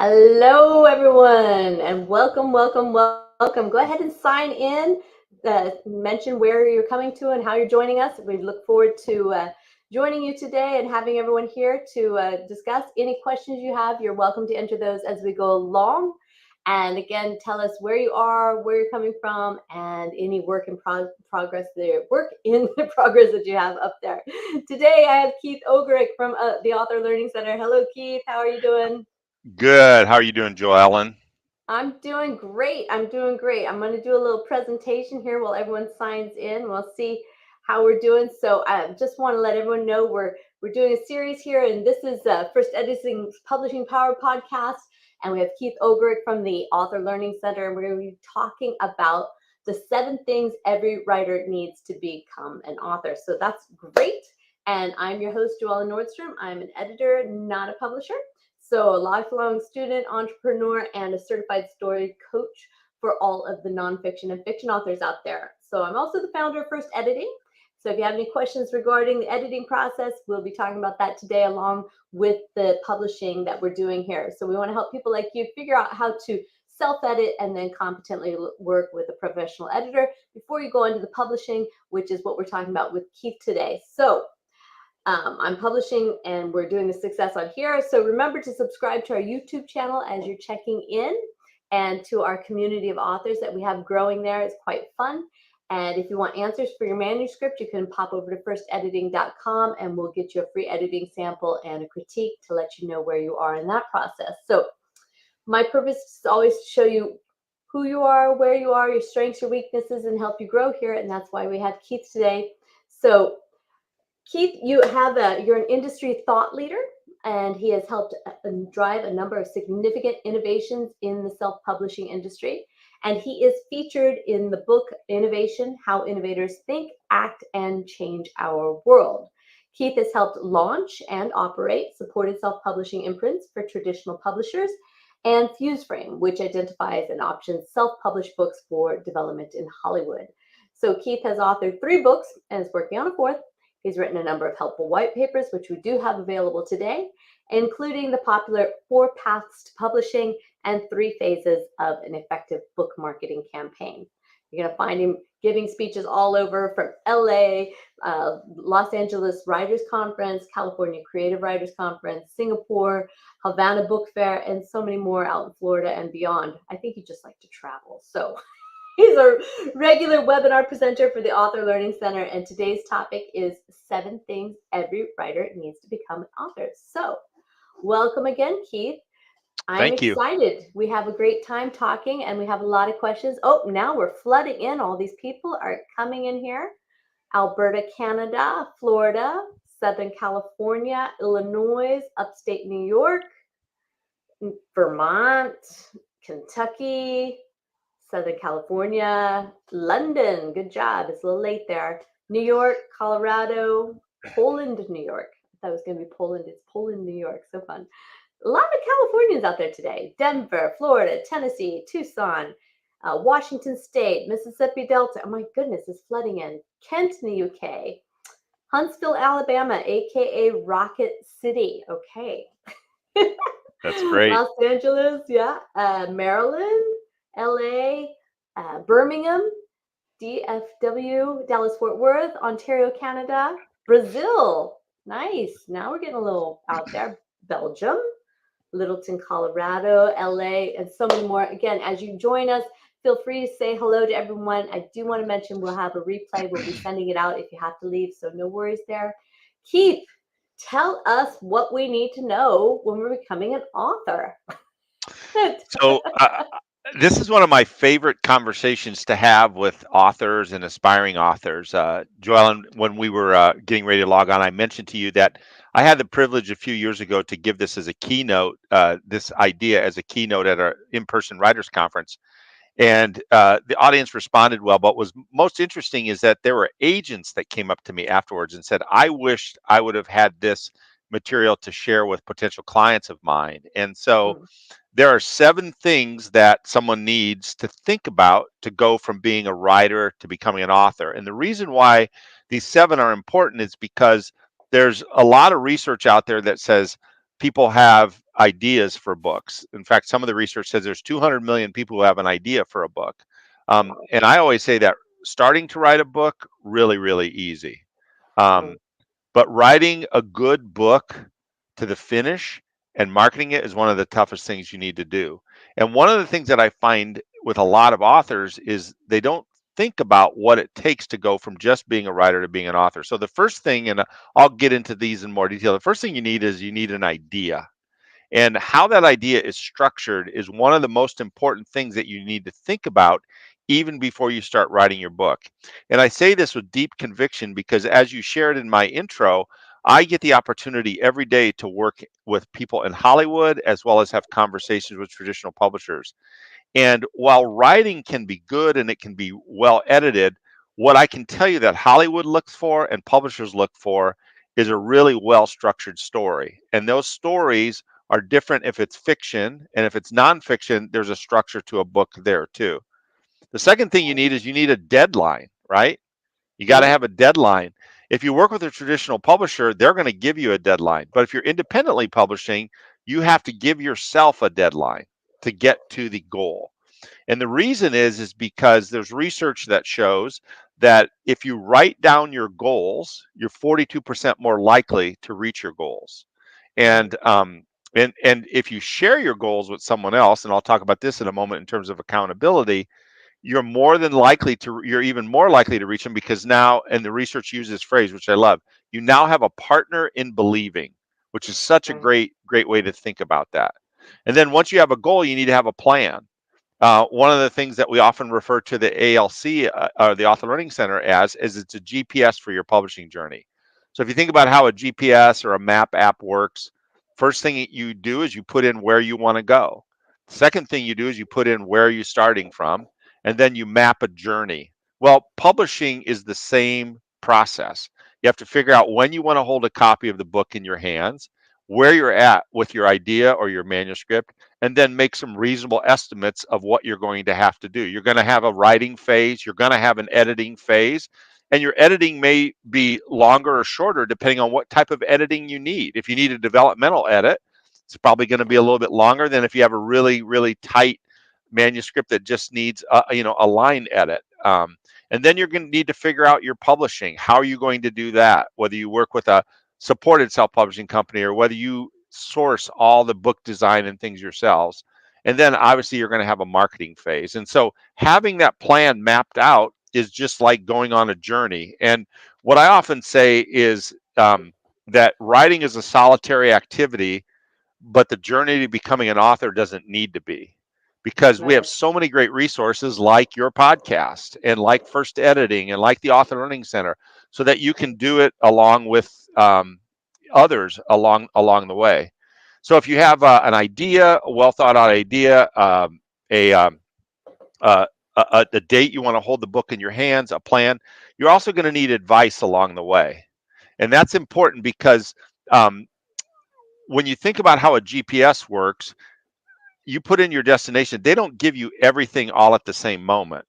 Hello, everyone, and welcome. Go ahead and sign in. Mention where you're coming to and how you're joining us. We look forward to joining you today and having everyone here to discuss any questions you have. You're welcome to enter those as we go along. And again, tell us where you are, where you're coming from, and any work in progress that you have up there. Today, I have Keith Ogorek from the Author Learning Center. Hello, Keith. How are you doing? Good. How are you doing, Joellen? I'm doing great. I'm doing great. I'm going to do a little presentation here while everyone signs in. We'll see how we're doing. So I just want to let everyone know we're doing a series here, and this is First Editing Publishing Power podcast, and we have Keith Ogorek from the Author Learning Center, and we're going to be talking about the 7 things every writer needs to become an author. So that's great. And I'm your host, Joellen Nordstrom. I'm an editor, not a publisher. So a lifelong student, entrepreneur, and a certified story coach for all of the nonfiction and fiction authors out there. So I'm also the founder of First Editing. So if you have any questions regarding the editing process, we'll be talking about that today along with the publishing that we're doing here. So we want to help people like you figure out how to self-edit and then competently work with a professional editor before you go into the publishing, which is what we're talking about with Keith today. So I'm publishing and we're doing the success on here. So remember to subscribe to our YouTube channel as you're checking in, and to our community of authors that we have growing there. It's quite fun. And if you want answers for your manuscript, you can pop over to firstediting.com and we'll get you a free editing sample and a critique to let you know where you are in that process. So my purpose is always to show you who you are, where you are, your strengths, your weaknesses, and help you grow here. And that's why we have Keith today. So Keith, you're an industry thought leader, and he has helped drive a number of significant innovations in the self-publishing industry. And he is featured in the book Innovation: How Innovators Think, Act, and Change Our World. Keith has helped launch and operate supported self-publishing imprints for traditional publishers, and FuseFrame, which identifies and options self-published books for development in Hollywood. So Keith has authored 3 books and is working on a 4th. He's written a number of helpful white papers, which we do have available today, including the popular 4 Paths to Publishing and 3 Phases of an Effective Book Marketing Campaign. You're going to find him giving speeches all over, from LA, Los Angeles Writers Conference, California Creative Writers Conference, Singapore, Havana Book Fair, and so many more out in Florida and beyond. I think he just likes to travel. So he's a regular webinar presenter for the Author Learning Center, and today's topic is 7 things every writer needs to become an author. So welcome again, Keith. I'm Thank you. excited. We have a great time talking, and we have a lot of questions. Oh, now we're flooding in. All these people are coming in here. Alberta, Canada, Florida, Southern California, Illinois, upstate New York, Vermont, Kentucky, Southern California, London. Good job. It's a little late there. New York, Colorado, Poland, New York. I thought it was going to be Poland. It's Poland, New York. So fun. A lot of Californians out there today. Denver, Florida, Tennessee, Tucson, Washington State, Mississippi Delta. Oh my goodness, it's flooding in. Kent in the UK. Huntsville, Alabama, aka Rocket City. Okay. That's great. Los Angeles, yeah. Maryland, LA, Birmingham, DFW, Dallas Fort Worth, Ontario, Canada, Brazil. Nice. Now we're getting a little out there. Belgium, Littleton, Colorado, LA, and so many more. Again, as you join us, feel free to say hello to everyone. I do want to mention we'll have a replay. We'll be sending it out if you have to leave, so no worries there. Keith, tell us what we need to know when we're becoming an author. So, this is one of my favorite conversations to have with authors and aspiring authors. Joellen, when we were getting ready to log on, I mentioned to you that I had the privilege a few years ago to give this as a keynote, this idea as a keynote at our in-person writers conference. And the audience responded well. But what was most interesting is that there were agents that came up to me afterwards and said, I wished I would have had this material to share with potential clients of mine. And so there are 7 things that someone needs to think about to go from being a writer to becoming an author. And the reason why these 7 are important is because there's a lot of research out there that says people have ideas for books. In fact, some of the research says there's 200 million people who have an idea for a book. And I always say that starting to write a book, really, really easy. Right. Um, but writing a good book to the finish and marketing it is one of the toughest things you need to do. And one of the things that I find with a lot of authors is they don't think about what it takes to go from just being a writer to being an author. So the first thing, and I'll get into these in more detail, the first thing you need is you need an idea. And how that idea is structured is one of the most important things that you need to think about even before you start writing your book. And I say this with deep conviction because, as you shared in my intro, I get the opportunity every day to work with people in Hollywood as well as have conversations with traditional publishers. And while writing can be good and it can be well edited, what I can tell you that Hollywood looks for and publishers look for is a really well structured story. And those stories are different if it's fiction, and if it's nonfiction, there's a structure to a book there too. The second thing you need is you need a deadline, right? You got to Mhm. have a deadline. If you work with a traditional publisher, they're going to give you a deadline. But if you're independently publishing, you have to give yourself a deadline to get to the goal. And the reason is because there's research that shows that if you write down your goals, you're 42% more likely to reach your goals. Right. And if you share your goals with someone else, and I'll talk about this in a moment in terms of accountability, you're even more likely to reach them because now, and the research uses this phrase, which I love, you now have a partner in believing, which is such a Right. great way to think about that. And then once you have a goal, you need to have a plan. One of the things that we often refer to the ALC, or the Author Learning Center, as is it's a GPS for your publishing journey. So if you think about how a GPS or a map app works, first thing you do is you put in where you want to go. Second thing you do is you put in where you're starting from, and then you map a journey. Well, publishing is the same process. You have to figure out when you want to hold a copy of the book in your hands, where you're at with your idea or your manuscript, and then make some reasonable estimates of what you're going to have to do. You're going to have a writing phase, you're going to have an editing phase, and your editing may be longer or shorter depending on what type of editing you need. If you need a developmental edit, it's probably going to be a little bit longer than if you have a really tight manuscript that just needs a line edit. And then you're going to need to figure out your publishing. How are you going to do that? Whether you work with a supported self-publishing company or whether you source all the book design and things yourselves. And then obviously you're going to have a marketing phase. And so having that plan mapped out is just like going on a journey. And what I often say is that writing is a solitary activity, but the journey to becoming an author doesn't need to be, because we have Right. so many great resources like your podcast and like First Editing and like the Author Learning Center, so that you can do it along with others along the way. So if you have an idea, a well thought out idea, a, uh, a date you want to hold the book in your hands, a plan, you're also going to need advice along the way. And that's important because um, when you think about how a GPS works, you put in your destination, they don't give you everything all at the same moment.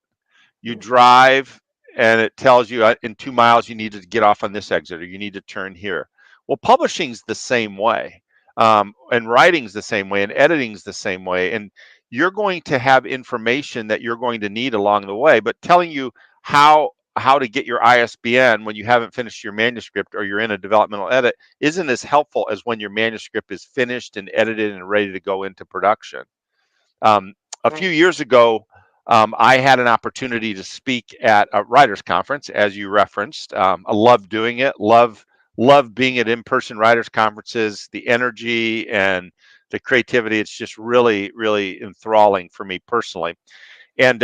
You Mhm. drive and it tells you in 2 miles you need to get off on this exit or you need to turn here. Well, publishing's the same way, and writing's the same way, and editing's the same way. And you're going to have information that you're going to need along the way, but telling you how to get your ISBN when you haven't finished your manuscript or you're in a developmental edit isn't as helpful as when your manuscript is finished and edited and ready to go into production. Um, a few Right. years ago, I had an opportunity to speak at a writers conference, as you referenced. I love doing it. Love being at in-person writers conferences. The energy and the creativity. It's just really enthralling for me personally. And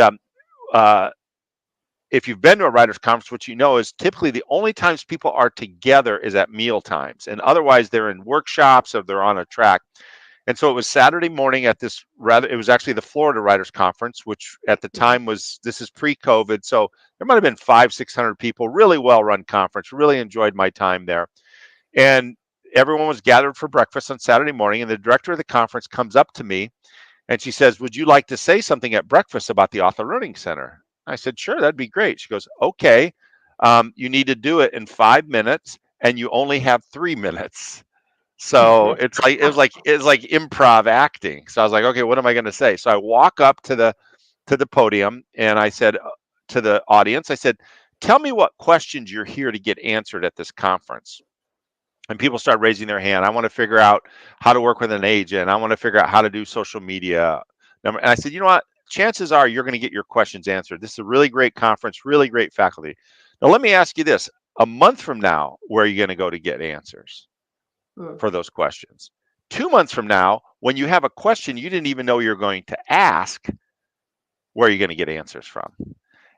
uh, if you've been to a writers conference, what you know is typically the only times people are together is at meal times, and otherwise they're in workshops or they're on a track. And so it was Saturday morning at this it was actually the Florida Writers Conference, which at the Mhm. time this is pre-COVID. So there might have been 600 people, really well run conference, really enjoyed my time there. And everyone was gathered for breakfast on Saturday morning. And the director of the conference comes up to me and she says, "Would you like to say something at breakfast about the Author Learning Center?" I said, "Sure, that'd be great." She goes, "Okay, you need to do it in 5 minutes and you only have 3 minutes." So it was like improv acting. So I was like, okay, what am I going to say? So I walk up to the podium and I said to the audience, I said, tell me what questions you're here to get answered at this conference. And people start raising their hand. I want to figure out how to work with an agent. I want to figure out how to do social media. And I said, you know what? Chances are you're going to get your questions answered. This is a really great conference, really great faculty. Now, let me ask you this. A month from now, where are you going to go to get answers Mm. for those questions? 2 months from now, when you have a question you didn't even know you're going to ask, where are you going to get answers from?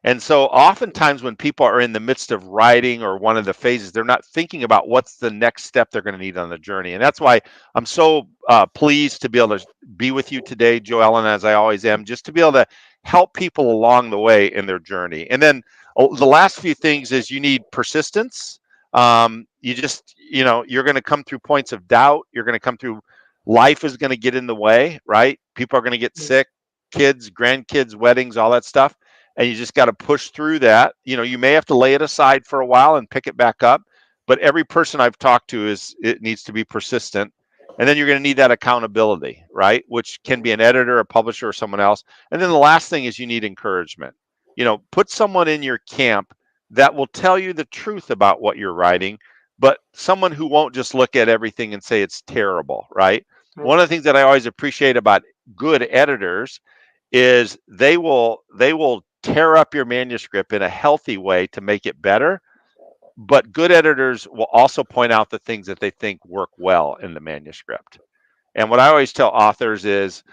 And so oftentimes when people are in the midst of writing or one of the phases, they're not thinking about what's the next step they're going to need on the journey. And that's why I'm so pleased to be able to be with you today, Joellen, as I always am, just to be able to help people along the way in their journey. And then the last few things is you need persistence. You're going to come through points of doubt. You're going to come through, life is going to get in the way, right? People are going to get sick, kids, grandkids, weddings, all that stuff, and you just got to push through that. You may have to lay it aside for a while and pick it back up, but every person I've talked to it needs to be persistent. And then you're going to need that accountability, right? Which can be an editor, a publisher, or someone else. And then the last thing is you need encouragement. Put someone in your camp that will tell you the truth about what you're writing, but someone who won't just look at everything and say it's terrible, right? One of the things that I always appreciate about good editors is they will tear up your manuscript in a healthy way to make it better, but good editors will also point out the things that they think work well in the manuscript. And what I always tell authors is,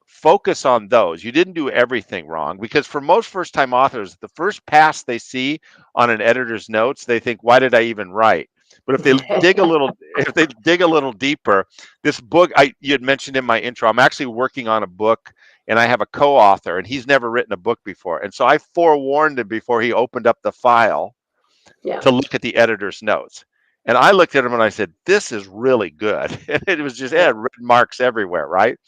focus on those. You didn't do everything wrong, because for most first-time authors, the first pass they see on an editor's notes, they think, why did I even write? But if they dig a little deeper, this book you had mentioned in my intro, I'm actually working on a book and I have a co-author and he's never written a book before. And so I forewarned him before he opened up the file Yeah. to look at the editor's notes. And I looked at him and I said, this is really good. And it was just, it had red marks everywhere, right?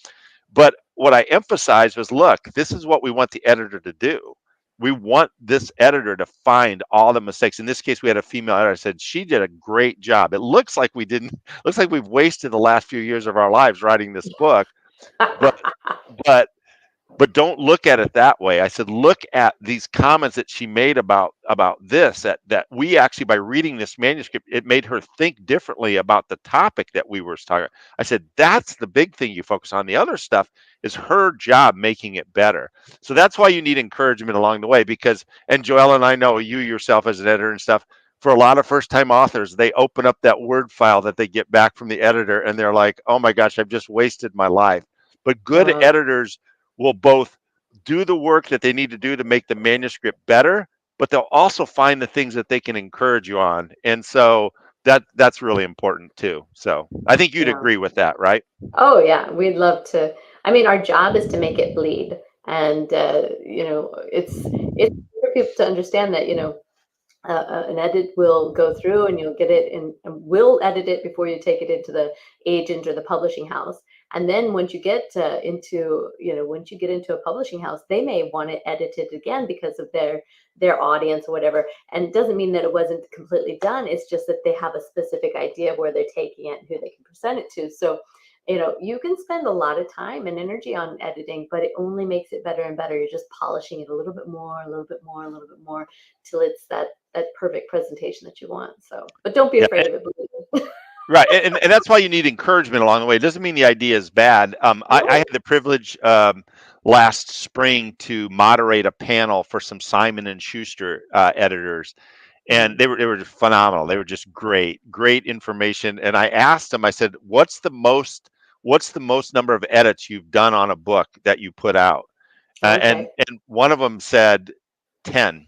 But what I emphasized was, look, this is what we want the editor to do. We want this editor to find all the mistakes. In this case, we had a female editor. I said, she did a great job. It looks like looks like we've wasted the last few years of our lives writing this book, but but but don't look at it that way. I said, look at these comments that she made about this, that we actually, by reading this manuscript, it made her think differently about the topic that we were talking about. I said, that's the big thing you focus on. The other stuff is her job making it better. So that's why you need encouragement along the way, because, and Joelle, and I know you yourself as an editor and stuff, for a lot of first-time authors, they open up that Word file that they get back from the editor and they're like, oh my gosh, I've just wasted my life. But good editors will both do the work that they need to do to make the manuscript better, but they'll also find the things that they can encourage you on. And so that's really important too. So I think you'd Yeah. agree with that, right? Oh yeah, we'd love to. I mean, our job is to make it bleed, and it's for people to understand that an edit will go through and you'll get it and we'll edit it before you take it into the agent or the publishing house. And then once you get once you get into a publishing house, they may want it edited again because of their audience or whatever. And it doesn't mean that it wasn't completely done. It's just that they have a specific idea of where they're taking it and who they can present it to. So you can spend a lot of time and energy on editing, but it only makes it better and better. You're just polishing it a little bit more, a little bit more, a little bit more, till it's that perfect presentation that you want. So, but don't be Yeah. afraid of it. Bleeding. Right. And that's why you need encouragement along the way. It doesn't mean the idea is bad. I No. had the privilege last spring to moderate a panel for some Simon and Schuster editors, and they were phenomenal. They were just great information. And I asked them, I said, what's the most number of edits you've done on a book that you put out? And Okay. one of them said 10.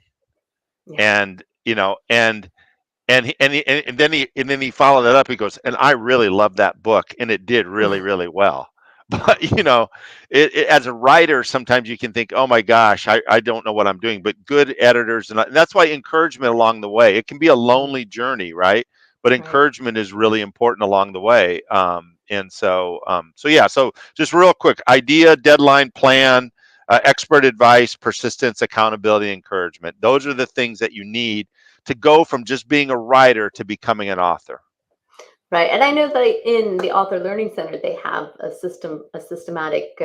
Yeah. And and then he followed it up. He goes, and I really love that book, and it did really, really well. But as a writer, sometimes you can think, oh my gosh, I don't know what I'm doing. But good editors, and that's why encouragement along the way. It can be a lonely journey, right? But Right. encouragement is really important along the way. So yeah. So just real quick, idea, deadline, plan, expert advice, persistence, accountability, encouragement. Those are the things that you need to go from just being a writer to becoming an author. Right. And I know that in the Author Learning Center, they have a systematic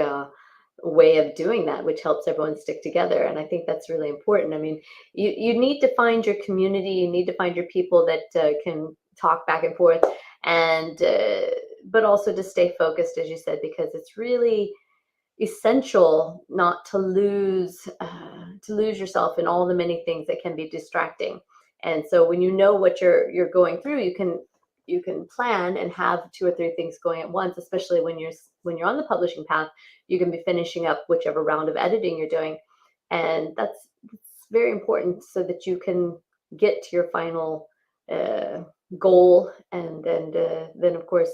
way of doing that, which helps everyone stick together. And I think that's really important. I mean, you need to find your community, you need to find your people that can talk back and forth, and but also to stay focused, as you said, because it's really essential not to lose yourself in all the many things that can be distracting. And so when you know what you're going through, you can plan and have two or three things going at once, especially when you're on the publishing path. You can be finishing up whichever round of editing you're doing, and that's very important so that you can get to your final uh, goal, and then of course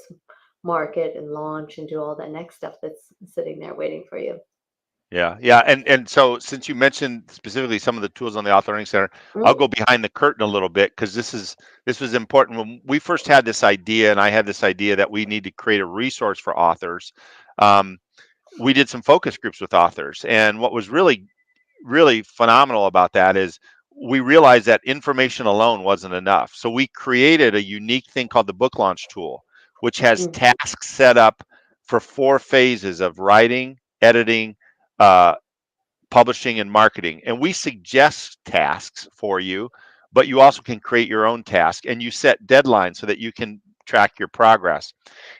market and launch and do all that next stuff that's sitting there waiting for you. Yeah, yeah, and so since you mentioned specifically some of the tools on the Author Learning Center, I'll Mm, go behind the curtain a little bit because this was important when we first had this idea, and I had this idea that we need to create a resource for authors. Um, we did some focus groups with authors, and what was really phenomenal about that is we realized that information alone wasn't enough. So we created a unique thing called the book launch tool, which has mm, tasks set up for 4 phases of writing, editing, uh, publishing, and marketing. And we suggest tasks for you, but you also can create your own task and you set deadlines so that you can track your progress.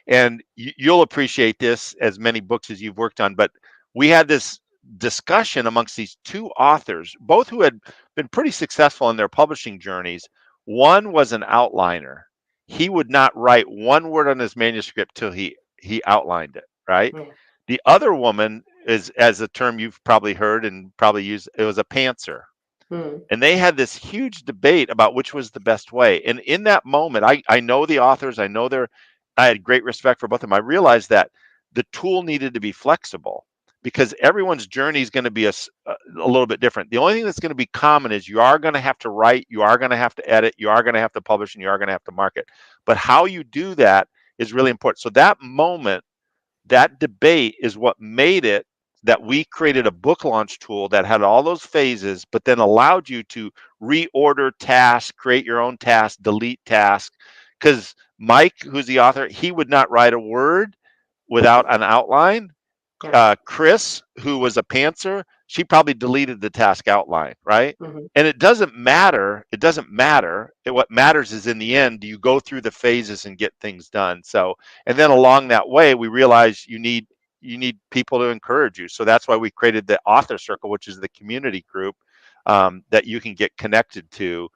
And you'll appreciate this as many books as you've worked on, but we had this discussion amongst these two authors, both who had been pretty successful in their publishing journeys. One was an outliner. He would not write one word on his manuscript till he outlined it, right? yeah. The other woman is, as a term you've probably heard and probably used, it was a pantser. Mm, And they had this huge debate about which was the best way. And in that moment, I know the authors, I had great respect for both of them. I realized that the tool needed to be flexible because everyone's journey is going to be a little bit different. The only thing that's going to be common is you are going to have to write, you are going to have to edit, you are going to have to publish, and you are going to have to market. But how you do that is really important. So that moment, that debate is what made it that we created a book launch tool that had all those phases, but then allowed you to reorder tasks, create your own tasks, delete tasks. Because Mike, who's the author, he would not write a word without an outline. yeah. Chris, who was a pantser, she probably deleted the task outline, right? Hmm. And it doesn't matter. It doesn't matter. What matters is in the end, do you go through the phases and get things done? So, and then along that way, we realize you need people to encourage you. So that's why we created the author circle, which is the community group that you can get connected to.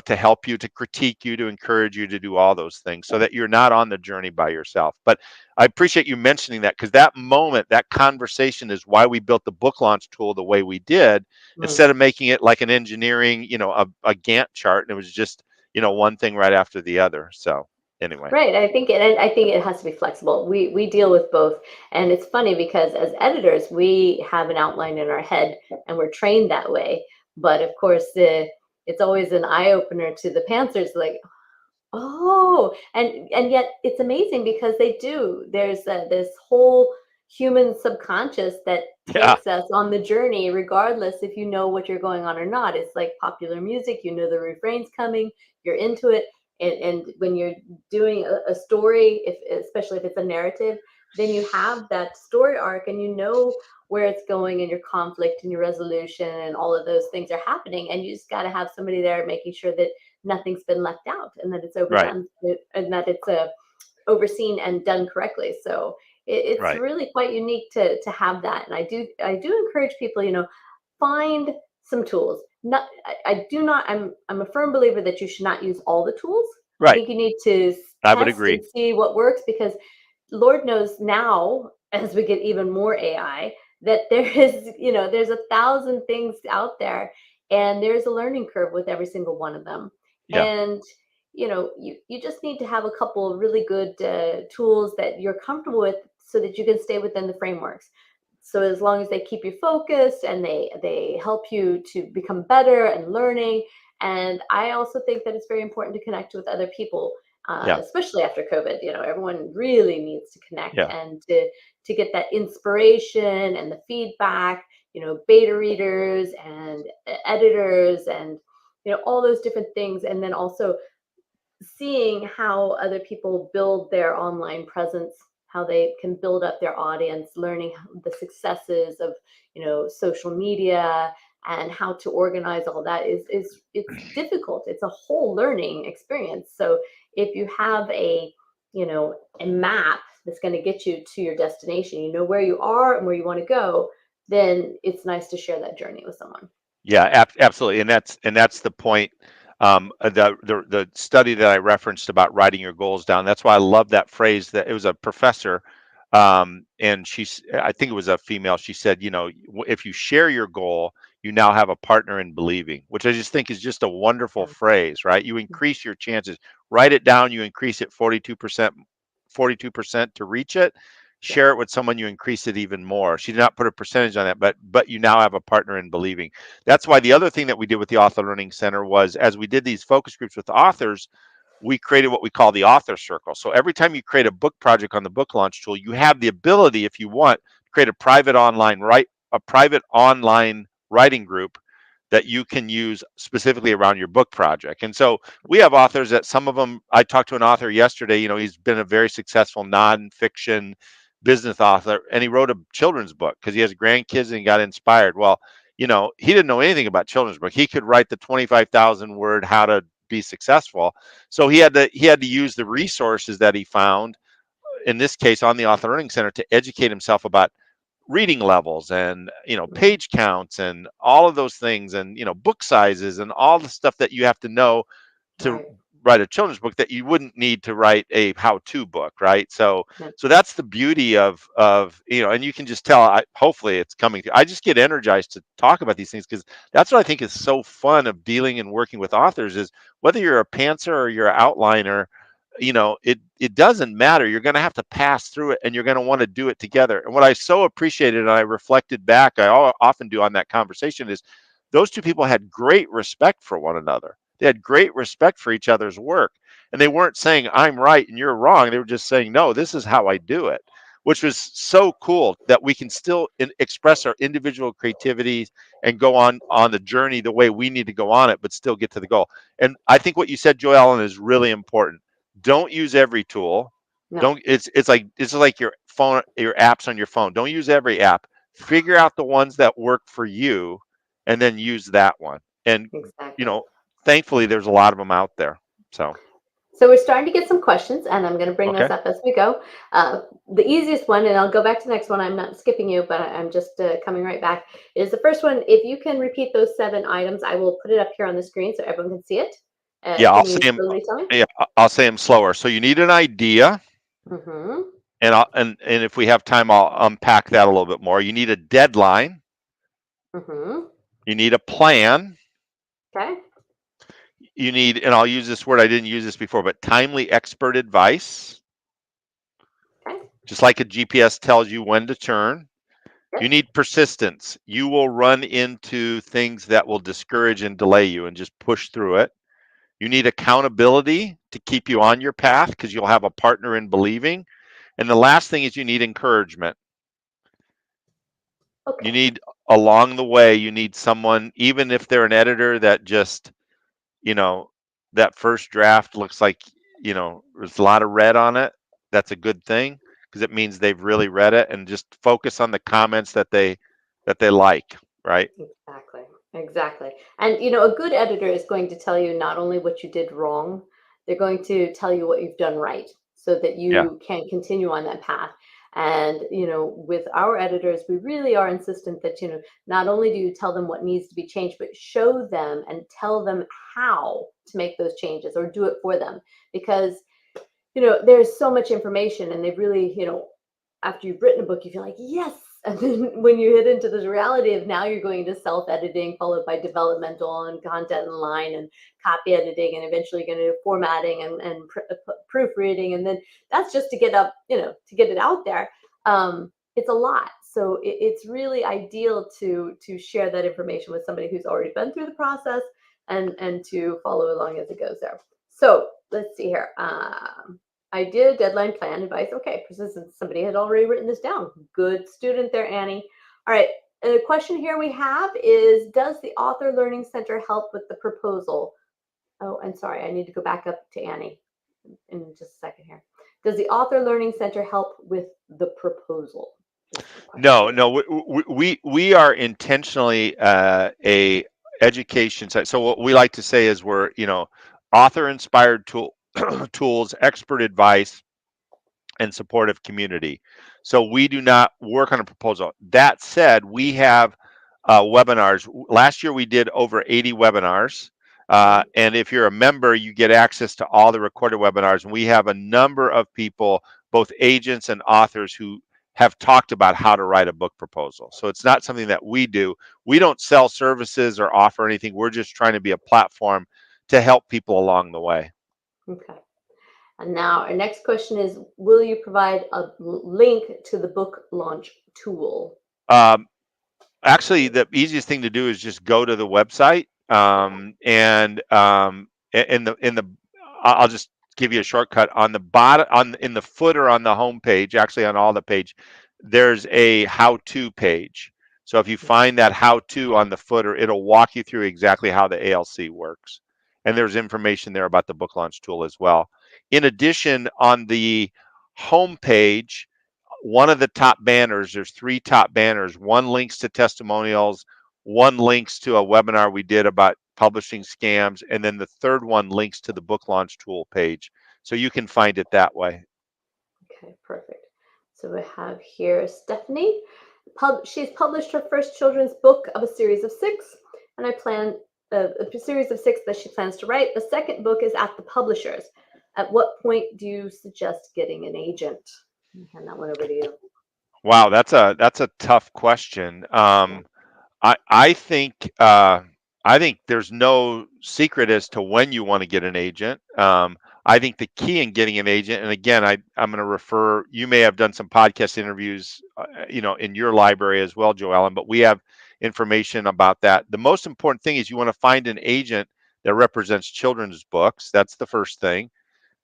To help you, to critique you, to encourage you to do all those things so that you're not on the journey by yourself. But I appreciate you mentioning that because that moment, that conversation is why we built the book launch tool the way we did, Mm. instead of making it like an engineering, a Gantt chart. And it was just, one thing right after the other. So anyway, Right. I think it has to be flexible. We deal with both, and it's funny because as editors, we have an outline in our head, and we're trained that way. But of course, it's always an eye opener to the pantsers, like, oh, and yet it's amazing because they do. There's this whole human subconscious that yeah, takes us on the journey, regardless if you know what you're going on or not. It's like popular music, you know the refrain's coming, you're into it, and when you're doing a story, if especially if it's a narrative, then you have that story arc, and you know where it's going, and your conflict and your resolution and all of those things are happening, and you just got to have somebody there making sure that nothing's been left out and that it's right, overdone and that it's overseen and done correctly. So it's right, really quite unique to have that. And I do encourage people, find some tools. Not I do not I'm a firm believer that you should not use all the tools. I right. think you need to I would test and agree. see what works, because Lord knows now, as we get even more AI, that there's 1,000 things out there, and there's a learning curve with every single one of them. Yeah, And you just need to have a couple of really good tools that you're comfortable with so that you can stay within the frameworks. So as long as they keep you focused and they help you to become better and learning. And I also think that it's very important to connect with other people, yeah, especially after COVID. Everyone really needs to connect yeah, and to get that inspiration and the feedback. Beta readers and editors and all those different things, and then also seeing how other people build their online presence, how they can build up their audience, learning the successes of, social media and how to organize all that is it's difficult. It's a whole learning experience. So if you have a map that's going to get you to your destination, you know where you are and where you want to go, then it's nice to share that journey with someone. Yeah, absolutely, and that's the point. The study that I referenced about writing your goals down. That's why I love that phrase. That it was a professor, and I think it was a female. She said, if you share your goal, you now have a partner in believing, which I just think is just a wonderful Yeah. phrase, right? You increase your chances. Write it down. You increase it 42%, 42% to reach it. Yeah. Share it with someone, you increase it even more. She did not put a percentage on that, but you now have a partner in believing. That's why the other thing that we did with the Author Learning Center was, as we did these focus groups with the authors, we created what we call the author circle. So every time you create a book project on the book launch tool, you have the ability, if you want, to create a private online writing group that you can use specifically around your book project. And so we have authors that, some of them, I talked to an author yesterday, he's been a very successful nonfiction business author, and he wrote a children's book because he has grandkids and he got inspired. Well, he didn't know anything about children's book. He could write the 25,000 word how to be successful. So he had to use the resources that he found, in this case on the Author Learning Center, to educate himself about reading levels and Mhm. page counts and all of those things, and book sizes and all the stuff that you have to know to Right. write a children's book that you wouldn't need to write a how-to book, right? So Yeah. so that's the beauty of and you can just tell. Hopefully it's coming through. I just get energized to talk about these things because that's what I think is so fun of dealing and working with authors, is whether you're a pantser or you're an outliner, it doesn't matter. You're going to have to pass through it, and you're going to want to do it together. And what I so appreciated, and I reflected back, often do on that conversation, is those two people had great respect for one another. They had great respect for each other's work, and they weren't saying I'm right and you're wrong. They were just saying, no, this is how I do it, which was so cool that we can still express our individual creativity and go on the journey the way we need to go on it, but still get to the goal. And I think what you said, Joy Ellen, is really important. Don't use every tool. No, Don't it's like your phone, your apps on your phone. Don't use every app. Figure out the ones that work for you, and then use that one. And you exactly. know, thankfully there's a lot of them out there. So So we're starting to get some questions, and I'm going to bring those okay. up as we go. The easiest one, and I'll go back to the next one. I'm not skipping you, but I'm just coming right back. Is the first one? If you can repeat those 7 items, I will put it up here on the screen so everyone can see it. Yeah, I'll Can say you them. slowly tell me? Yeah, I'll say them slower. So you need an idea, Mm-hmm. and if we have time, I'll unpack that a little bit more. You need a deadline. Mm-hmm. You need a plan. Okay. You need, and I'll use this word, I didn't use this before, but timely expert advice. Okay. Just like a GPS tells you when to turn. You Yep. need persistence. You will run into things that will discourage and delay you, and just push through it. You need accountability to keep you on your path, because you'll have a partner in believing. And the last thing is you need encouragement. You Okay. need, along the way, you need someone, even if they're an editor, that just, you know, that first draft looks like, there's a lot of red on it. That's a good thing, because it means they've really read it, and just focus on the comments that they like, right? Exactly. Exactly. And a good editor is going to tell you not only what you did wrong, they're going to tell you what you've done right so that Yeah. you can continue on that path. And with our editors, we really are insistent that not only do you tell them what needs to be changed, but show them and tell them how to make those changes or do it for them. Because there's so much information, and they really, after you've written a book, you feel like, yes. And then when you hit into this reality of now you're going to self-editing, followed by developmental and content and line and copy editing, and eventually going to formatting and proofreading. And then that's just to get up, to get it out there. It's a lot. So it's really ideal to share that information with somebody who's already been through the process and to follow along as it goes there. So let's see here. Idea, deadline, plan, advice. Okay, persistence. Somebody had already written this down. Good student there, Annie. All right. The question here we have is, does the Author Learning Center help with the proposal? Oh, and sorry, I need to go back up to Annie in just a second here. Does the Author Learning Center help with the proposal? Is the No, question. no, we are intentionally a education site. So what we like to say is we're, author inspired tools, expert advice, and supportive community. So we do not work on a proposal. That said, we have webinars. Last year we did over 80 webinars. Mm, And if you're a member, you get access to all the recorded webinars. And we have a number of people, both agents and authors, who have talked about how to write a book proposal. So it's not something that we do. We don't sell services or offer anything. We're just trying to be a platform to help people along the way. okay. And now our next question is, will you provide a link to the book launch tool? Um, Actually, the easiest thing to do is just go to the website, Yeah. and in the I'll just give you a shortcut on the bottom, on in the footer on the home page. Actually, on all the page, there's a how-to page. So if you find that how-to on the footer, it'll walk you through exactly how the ALC works, and there's information there about the book launch tool as well. In addition, on the home page, one of the top banners, there's three top banners. One links to testimonials, one links to a webinar we did about publishing scams, and then the third one links to the book launch tool page. So you can find it that way. Okay, perfect. So we have here Stephanie. She's published her first children's book of a series of 6, and I plan a series of 6 that she plans to write. The second book is at the publishers. At what point do you suggest getting an agent? I'll hand that one over to you. Wow, that's a tough question. Yeah. I think there's no secret as to when you want to get an agent. I think the key in getting an agent, and again, I'm going to refer. You may have done some podcast interviews, in your library as well, Joellen. But we have information about that. The most important thing is you want to find an agent that represents children's books. That's the first thing.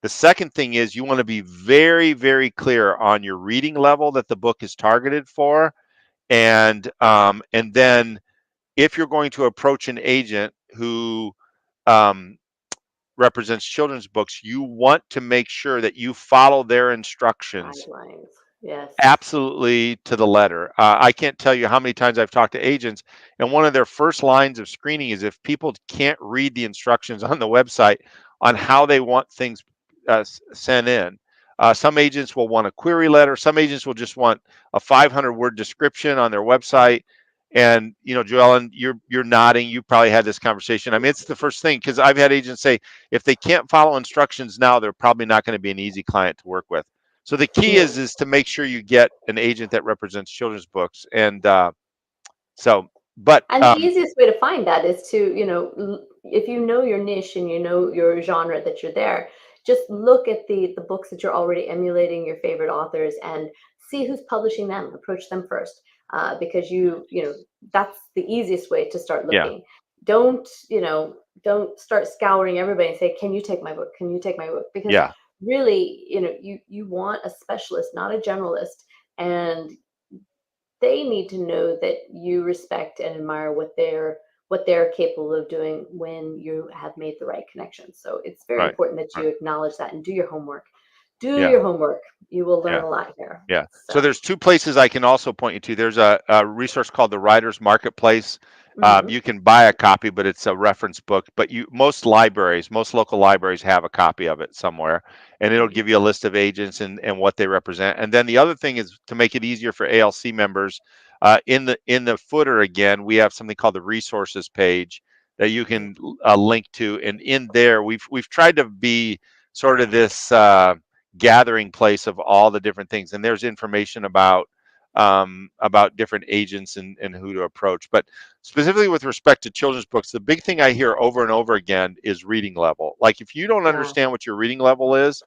The second thing is you want to be very, very clear on your reading level that the book is targeted for, and then if you're going to approach an agent who um, represents children's books, you want to make sure that you follow their instructions Guidelines. Yes. absolutely to the letter. I can't tell you how many times I've talked to agents, and one of their first lines of screening is if people can't read the instructions on the website on how they want things sent in. Some agents will want a query letter. Some agents will just want a 500-word description on their website. And Joellen, you're nodding. You probably had this conversation. I mean, it's the first thing because I've had agents say if they can't follow instructions now, they're probably not going to be an easy client to work with. So the key Yeah. is to make sure you get an agent that represents children's books, and so. But And the easiest way to find that is to, if you know your niche and you know your genre that you're there, just look at the books that you're already emulating, your favorite authors, and see who's publishing them. Approach them first, because that's the easiest way to start yeah, looking. Don't start scouring everybody and say, "Can you take my book? Can you take my book?" Because yeah, really, you want a specialist, not a generalist, and they need to know that you respect and admire what they're capable of doing when you have made the right connections. So it's very right, important that right, you acknowledge that and do your homework. Do yeah, your homework. You will learn yeah. a lot here. Yeah. So So, there's two places I can also point you to. There's a resource called the Writers Marketplace. mhm, You can buy a copy, but it's a reference book. But most local libraries have a copy of it somewhere, and it'll mhm, give you a list of agents and what they represent. And then the other thing is to make it easier for ALC members. In the footer again, we have something called the resources page that you yeah, can link to, and in there we've tried to be sort of this. Gathering place of all the different things, and there's information about different agents and who to approach. But specifically with respect to children's books, the big thing I hear over and over again is reading level. Like if you don't yeah. understand what your reading level is,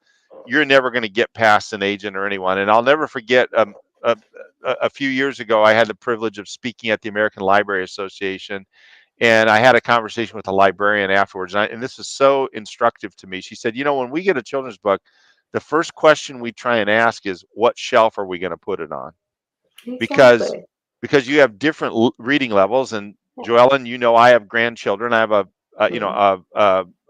you're never going to get past an agent or anyone. And I'll never forget a, a few years ago, I had the privilege of speaking at the American Library Association, and I had a conversation with a librarian afterwards, and this is so instructive to me. She said, when we get a children's book, the first question we try and ask is, what shelf are we going to put it on? Because Exactly. because you have different reading levels. And Yeah. Joellen, I have grandchildren. I have Mhm.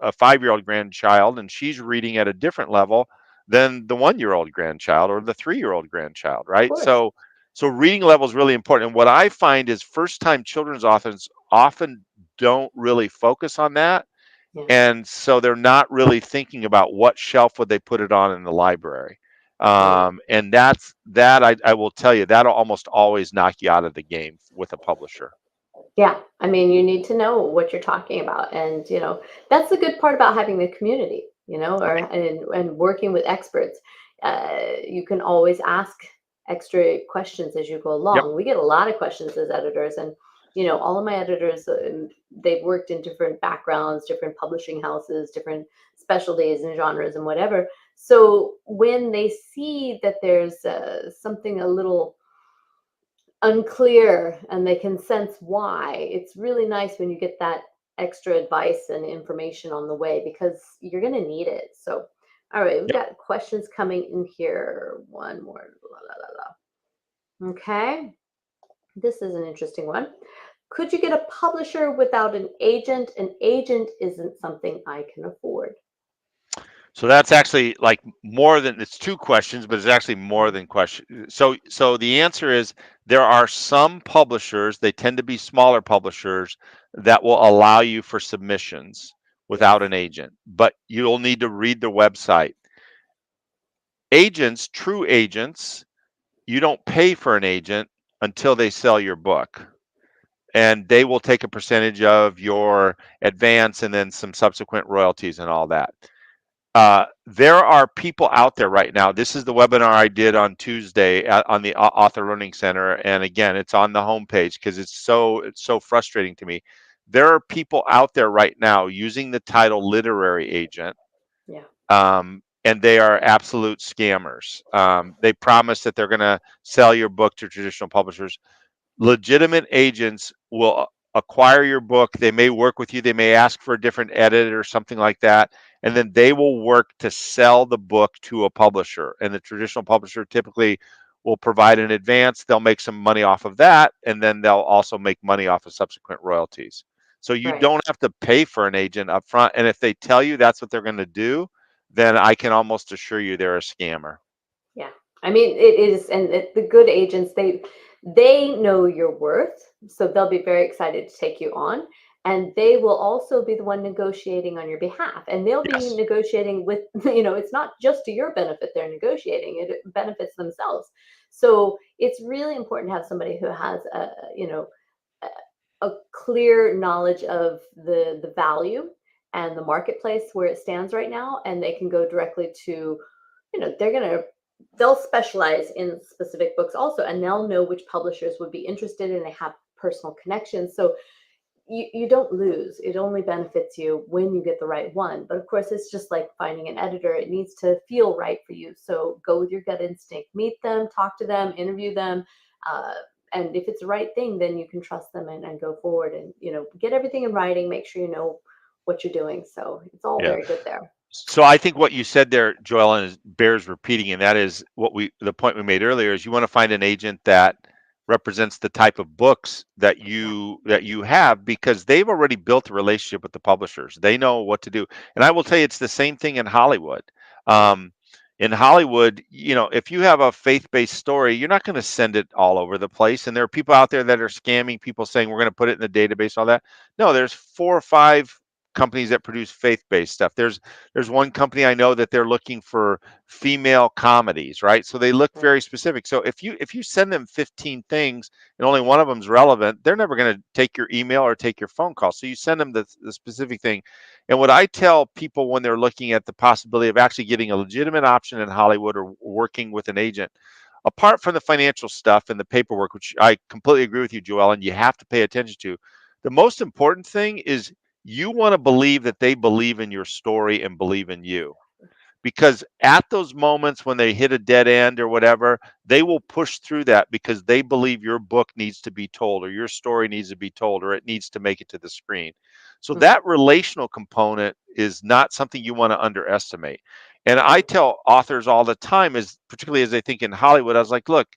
a 5-year-old grandchild, and she's reading at a different level than the 1-year-old grandchild or the 3-year-old grandchild, Of right? course. So reading level is really important. And what I find is first time children's authors often don't really focus on that. Yeah. And so they're not really thinking about what shelf would they put it on in the library. Right. And I will tell you, that'll almost always knock you out of the game with a publisher. Yeah, I mean, you need to know what you're talking about, and that's the good part about having the community, or and working with experts. You can always ask extra questions as you go Yep. along. We get a lot of questions as editors, and all of my editors, they've worked in different backgrounds, different publishing houses, different specialties and genres and whatever. So when they see that there's something a little unclear and they can sense why, it's really nice when you get that extra advice and information on the way because you're going to need it. So all right, we've Yep. got questions coming in here. One more. La, la, la, la. Okay, this is an interesting one. Could you get a publisher without an agent? An agent isn't something I can afford. So that's actually like more than it's two questions, but it's actually more Mhm. than question. So the answer is there are some publishers, they tend to be smaller publishers that will allow you for submissions without Yes. an agent, but you'll need to read the website. Agents, true agents, you don't pay for an agent until they sell your book. And they will take a percentage of your advance and then some subsequent royalties and all that. There are people out there right now. This is the webinar I did on Tuesday on the Author Learning Center, and again, it's on the homepage because it's so frustrating to me. There are people out there right now using the title literary agent, Yeah. and they are absolute scammers. They promise that they're going to sell your book to traditional publishers. Legitimate agents will acquire your book. They may work with you. They may ask for a different edit or something like that. And then they will work to sell the book to a publisher. And the traditional publisher typically will provide an advance. They'll make some money off of that. And then they'll also make money off of subsequent royalties. So you Right. don't have to pay for an agent up front. And if they tell you that's what they're going to do, then I can almost assure you they're a scammer. Yeah. I mean, it is, and the good agents, they know your worth, so they'll be very excited to take you on, and they will also be the one negotiating on your behalf, and they'll be Yes. negotiating with, it's not just to your benefit they're negotiating, it benefits themselves. So it's really important to have somebody who has a, a clear knowledge of the value and the marketplace where it stands right now, and they can go directly to, they'll specialize in specific books also, and they'll know which publishers would be interested, and they have personal connections. So you don't lose. It only benefits you when you get the right one. But of course, it's just like finding an editor. It needs to feel right for you. So go with your gut instinct. Meet them, talk to them, interview them. Uh, and if it's the right thing, then you can trust them and go forward and, get everything in writing. Make sure you know what you're doing. So it's all Yeah. very good there. So I think what you said there, Joellen, bears repeating, and that is the point we made earlier is you want to find an agent that represents the type of books that Yeah. you have because they've already built a relationship with the publishers. They know what to do. And I will tell you it's the same thing in Hollywood. Yeah. In Hollywood, if you have a faith-based story, you're not going to send it all over the place. And there are people out there that are scamming people saying we're going to put it in the database, all that. No, there's 4 or 5 companies that produce faith-based stuff. There's one company I know that they're looking for female comedies, right? So they look Right. very specific. So if you send them 15 things and only one of them is relevant, they're never going to take your email or take your phone call. So you send them the specific thing. And what I tell people when they're looking at the possibility of actually getting a legitimate option in Hollywood or working with an agent, apart from the financial stuff and the paperwork, which I completely agree with you, Joelle, and you have to pay attention to, the most important thing is you want to believe that they believe in your story and believe in you, because at those moments when they hit a dead end or whatever, they will push through that because they believe your book needs to be told or your story needs to be told or it needs to make it to the screen. So Hmm. that relational component is not something you want to underestimate. And I Right. tell authors all the time, is particularly as they think in Hollywood, I was like, look,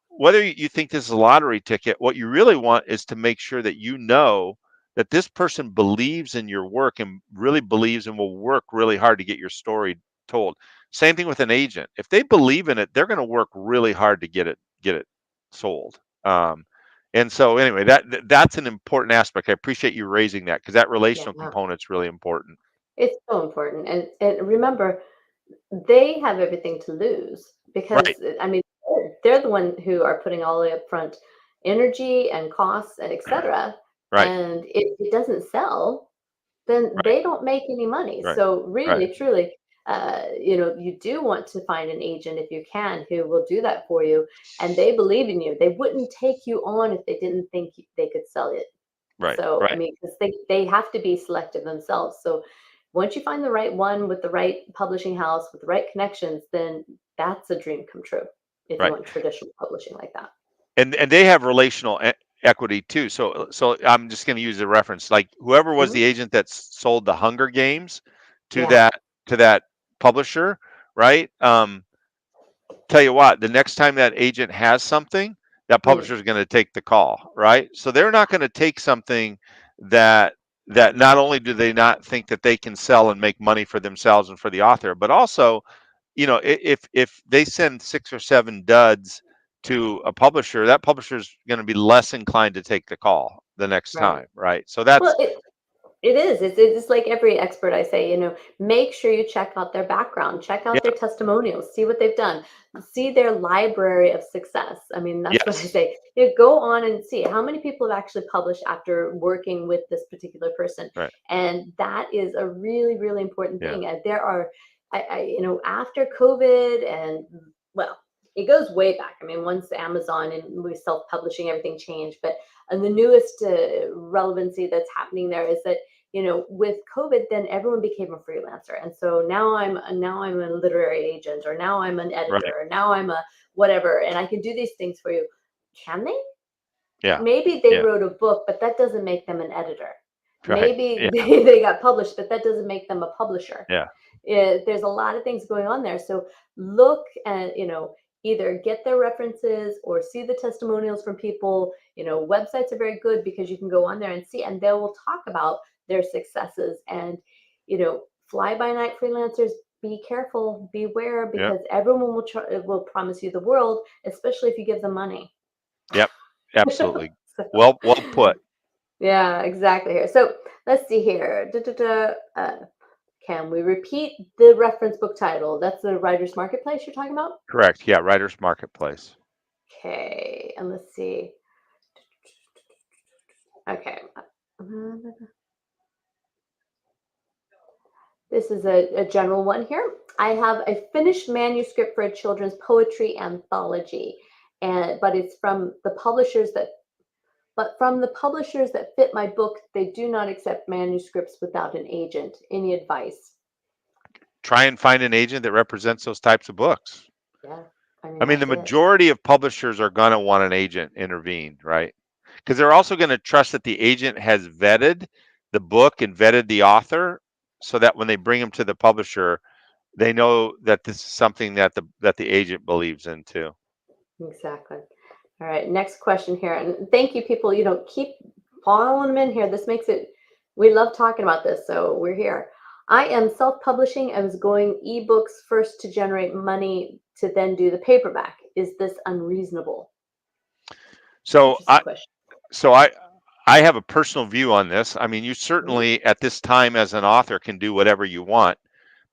whether you think this is a lottery ticket, what you really want is to make sure that you know that this person believes in your work and really believes and will work really hard to get your story told. Same thing with an agent. If they believe in it, they're going to work really hard to get it sold. And so anyway, that's an important aspect. I appreciate you raising that because that relational Yeah, component's really important. it's so important. And remember, they have everything to lose because Right, I mean they're the one who are putting all the upfront energy and costs and etc. right, And if it doesn't sell, then right, they don't make any money. right, So right, really, truly, you do want to find an agent if you can who will do that for you, and they believe in you. They wouldn't take you on if they didn't think they could sell it. right, So I right, mean, because they have to be selective themselves. So once you find the right one with the right publishing house with the right connections, then that's a dream come true. If you right. want traditional publishing like that. And they have relational equity too. So I'm just going to use a reference like whoever was Mhm. the agent that sold the Hunger Games to Yeah. that publisher, right? Tell you what, the next time that agent has something, that Mm. publisher is going to take the call, right? So they're not going to take something that not only do they not think that they can sell and make money for themselves and for the author, but also, if they send 6 or 7 duds to a publisher, that publisher is going to be less inclined to take the call the next Right. time, right? So Well, that's it is. It's like every expert I say, make sure you check out their background, check out yeah, their testimonials, see what they've done, see their library of success. I mean, that's what I yes, say. Go on and see how many people have actually published after working with this particular person. right, And that is a really, really important yeah, thing. There are, after COVID and well, it goes way back. I mean, once Amazon and we self-publishing, everything changed. But and the newest relevancy that's happening there is that with COVID, then everyone became a freelancer, and so now I'm a literary agent, or now I'm an editor, right, or now I'm a whatever, and I can do these things for you. Can they? yeah, Maybe they yeah, wrote a book, but that doesn't make them an editor. right, Maybe yeah, they got published, but that doesn't make them a publisher. yeah, There's a lot of things going on there. So look at, either get their references or see the testimonials from people. Websites are very good because you can go on there and see, and they will talk about their successes. And, fly by night freelancers, be careful, beware, yeah, because everyone will promise you the world, especially if you give them money. yep, absolutely. So, Well put. yeah, exactly here. So let's see here. Can we repeat the reference book title? That's the Writer's Marketplace you're talking about? Correct. Yeah, Writers Marketplace. Okay, and let's see. Okay. This is a general one here. I have a finished manuscript for a children's poetry anthology, and but from the publishers that fit my book, they do not accept manuscripts without an agent. Any advice? Try and find an agent that represents those types of books. Yeah, I mean I mean, the that's it. majority of publishers are going to want an agent intervened, right? Because they're also going to trust that the agent has vetted the book and vetted the author so that when they bring them to the publisher, they know that this is something that the agent believes in too. Exactly. All right, next question here. And thank you, people. Keep following them in here. This makes it, we love talking about this. So we're here. I am self publishing. I was going ebooks first to generate money to then do the paperback. Is this unreasonable? So Interesting I question. so I have a personal view on this. I mean, you Mhm. certainly at this time as an author can do whatever you want.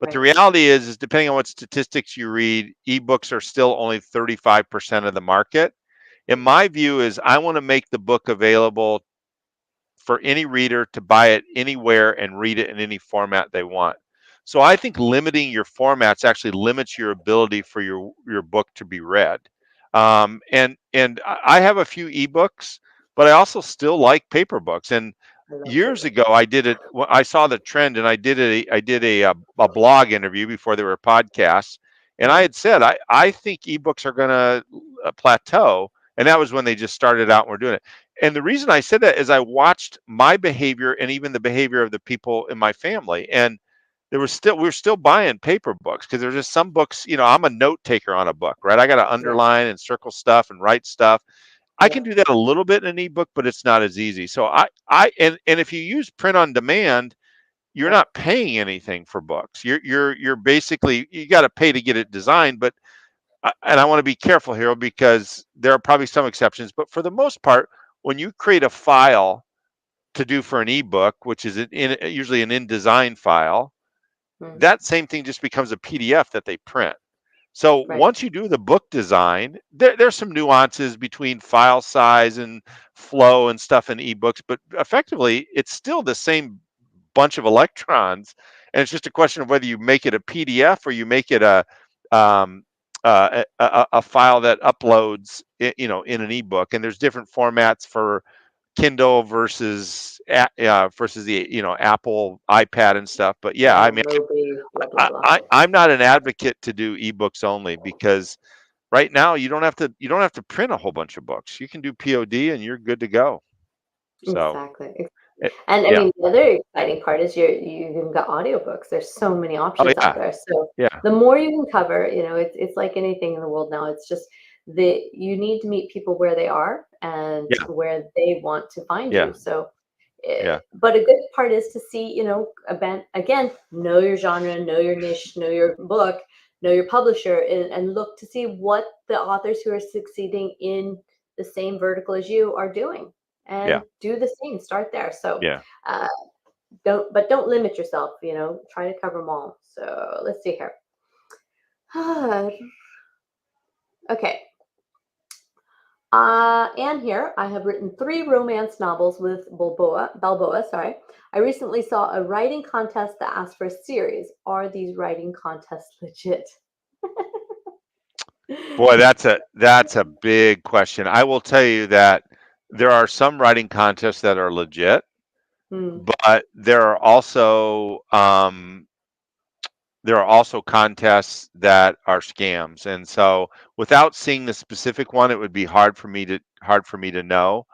But the Right. reality is depending on what statistics you read, ebooks are still only 35% of the market. And my view is I want to make the book available for any reader to buy it anywhere and read it in any format they want. So I think limiting your formats actually limits your ability for your book to be read. And I have a few ebooks, but I also still like paper books. And I love years paper. ago, I did it. I saw the trend, and I did a blog interview before there were podcasts, and I Mhm. had said I think ebooks are going to plateau, and that was when they just started out and were doing it. And the reason I said that is I watched my behavior and even the behavior of the people in my family. And we were still buying paper books because there's just some books, I'm a note taker on a book, right? I got to Yeah. underline and circle stuff and write stuff. I can do that a little bit in an ebook, but it's not as easy. So and if you use print on demand, you're Right. not paying anything for books. You're basically, you got to pay to get it designed, but and I want to be careful here because there are probably some exceptions, but for the most part, when you create a file to do for an ebook, which is usually an InDesign file, Mm, that same thing just becomes a PDF that they print. So right. once you do the book design, there's some nuances between file size and flow and stuff in ebooks, but effectively it's still the same bunch of electrons, and it's just a question of whether you make it a PDF or you make it um, a file that uploads, in an ebook. And there's different formats for Kindle versus versus the Apple iPad and stuff. But yeah, I Right. mean, Moby, blah, blah, blah. I'm not an advocate to do ebooks only because right now you don't have to print a whole bunch of books. You can do POD and you're good to go. So Exactly. it, And I yeah. mean, the other exciting part is you even got audiobooks. There's so many Oh options out yeah. there. So Yeah. the more you can cover, it's like anything in the world now. It's just you need to meet people where they are and Yeah. where they want to find Yeah. you. So, Yeah. but a good part is to see, again, know your genre, know your niche, know your book, know your publisher, and look to see what the authors who are succeeding in the same vertical as you are doing and Yeah. do the same. Start there. So Yeah. uh, don't limit yourself. Try to cover them all. So let's see here. Okay. And here I have written 3 romance novels with Balboa. Sorry. I recently saw a writing contest that asked for a series. Are these writing contests legit? Boy, that's a big question. I will tell you that there are some writing contests that are legit, Hmm. but there are also contests that are scams. And so without seeing the specific one, it would be hard for me to know.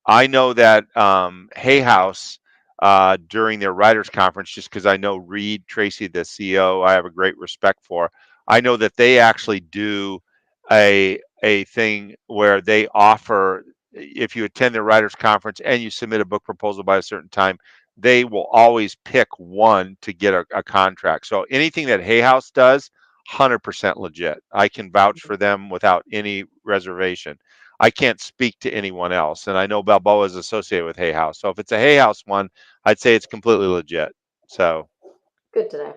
I know that Hay House, during their writers conference, just because I know Reed Tracy, the CEO, I have a great respect for. I know that they actually do a thing where they offer, if you attend their writers conference and you submit a book proposal by a certain time, they will always pick one to get a contract. So anything that Hay House does, 100% legit. I can vouch for them without any reservation. I can't speak to anyone else. And I know Balboa is associated with Hay House. So if it's a Hay House one, I'd say it's completely legit. So Good to know.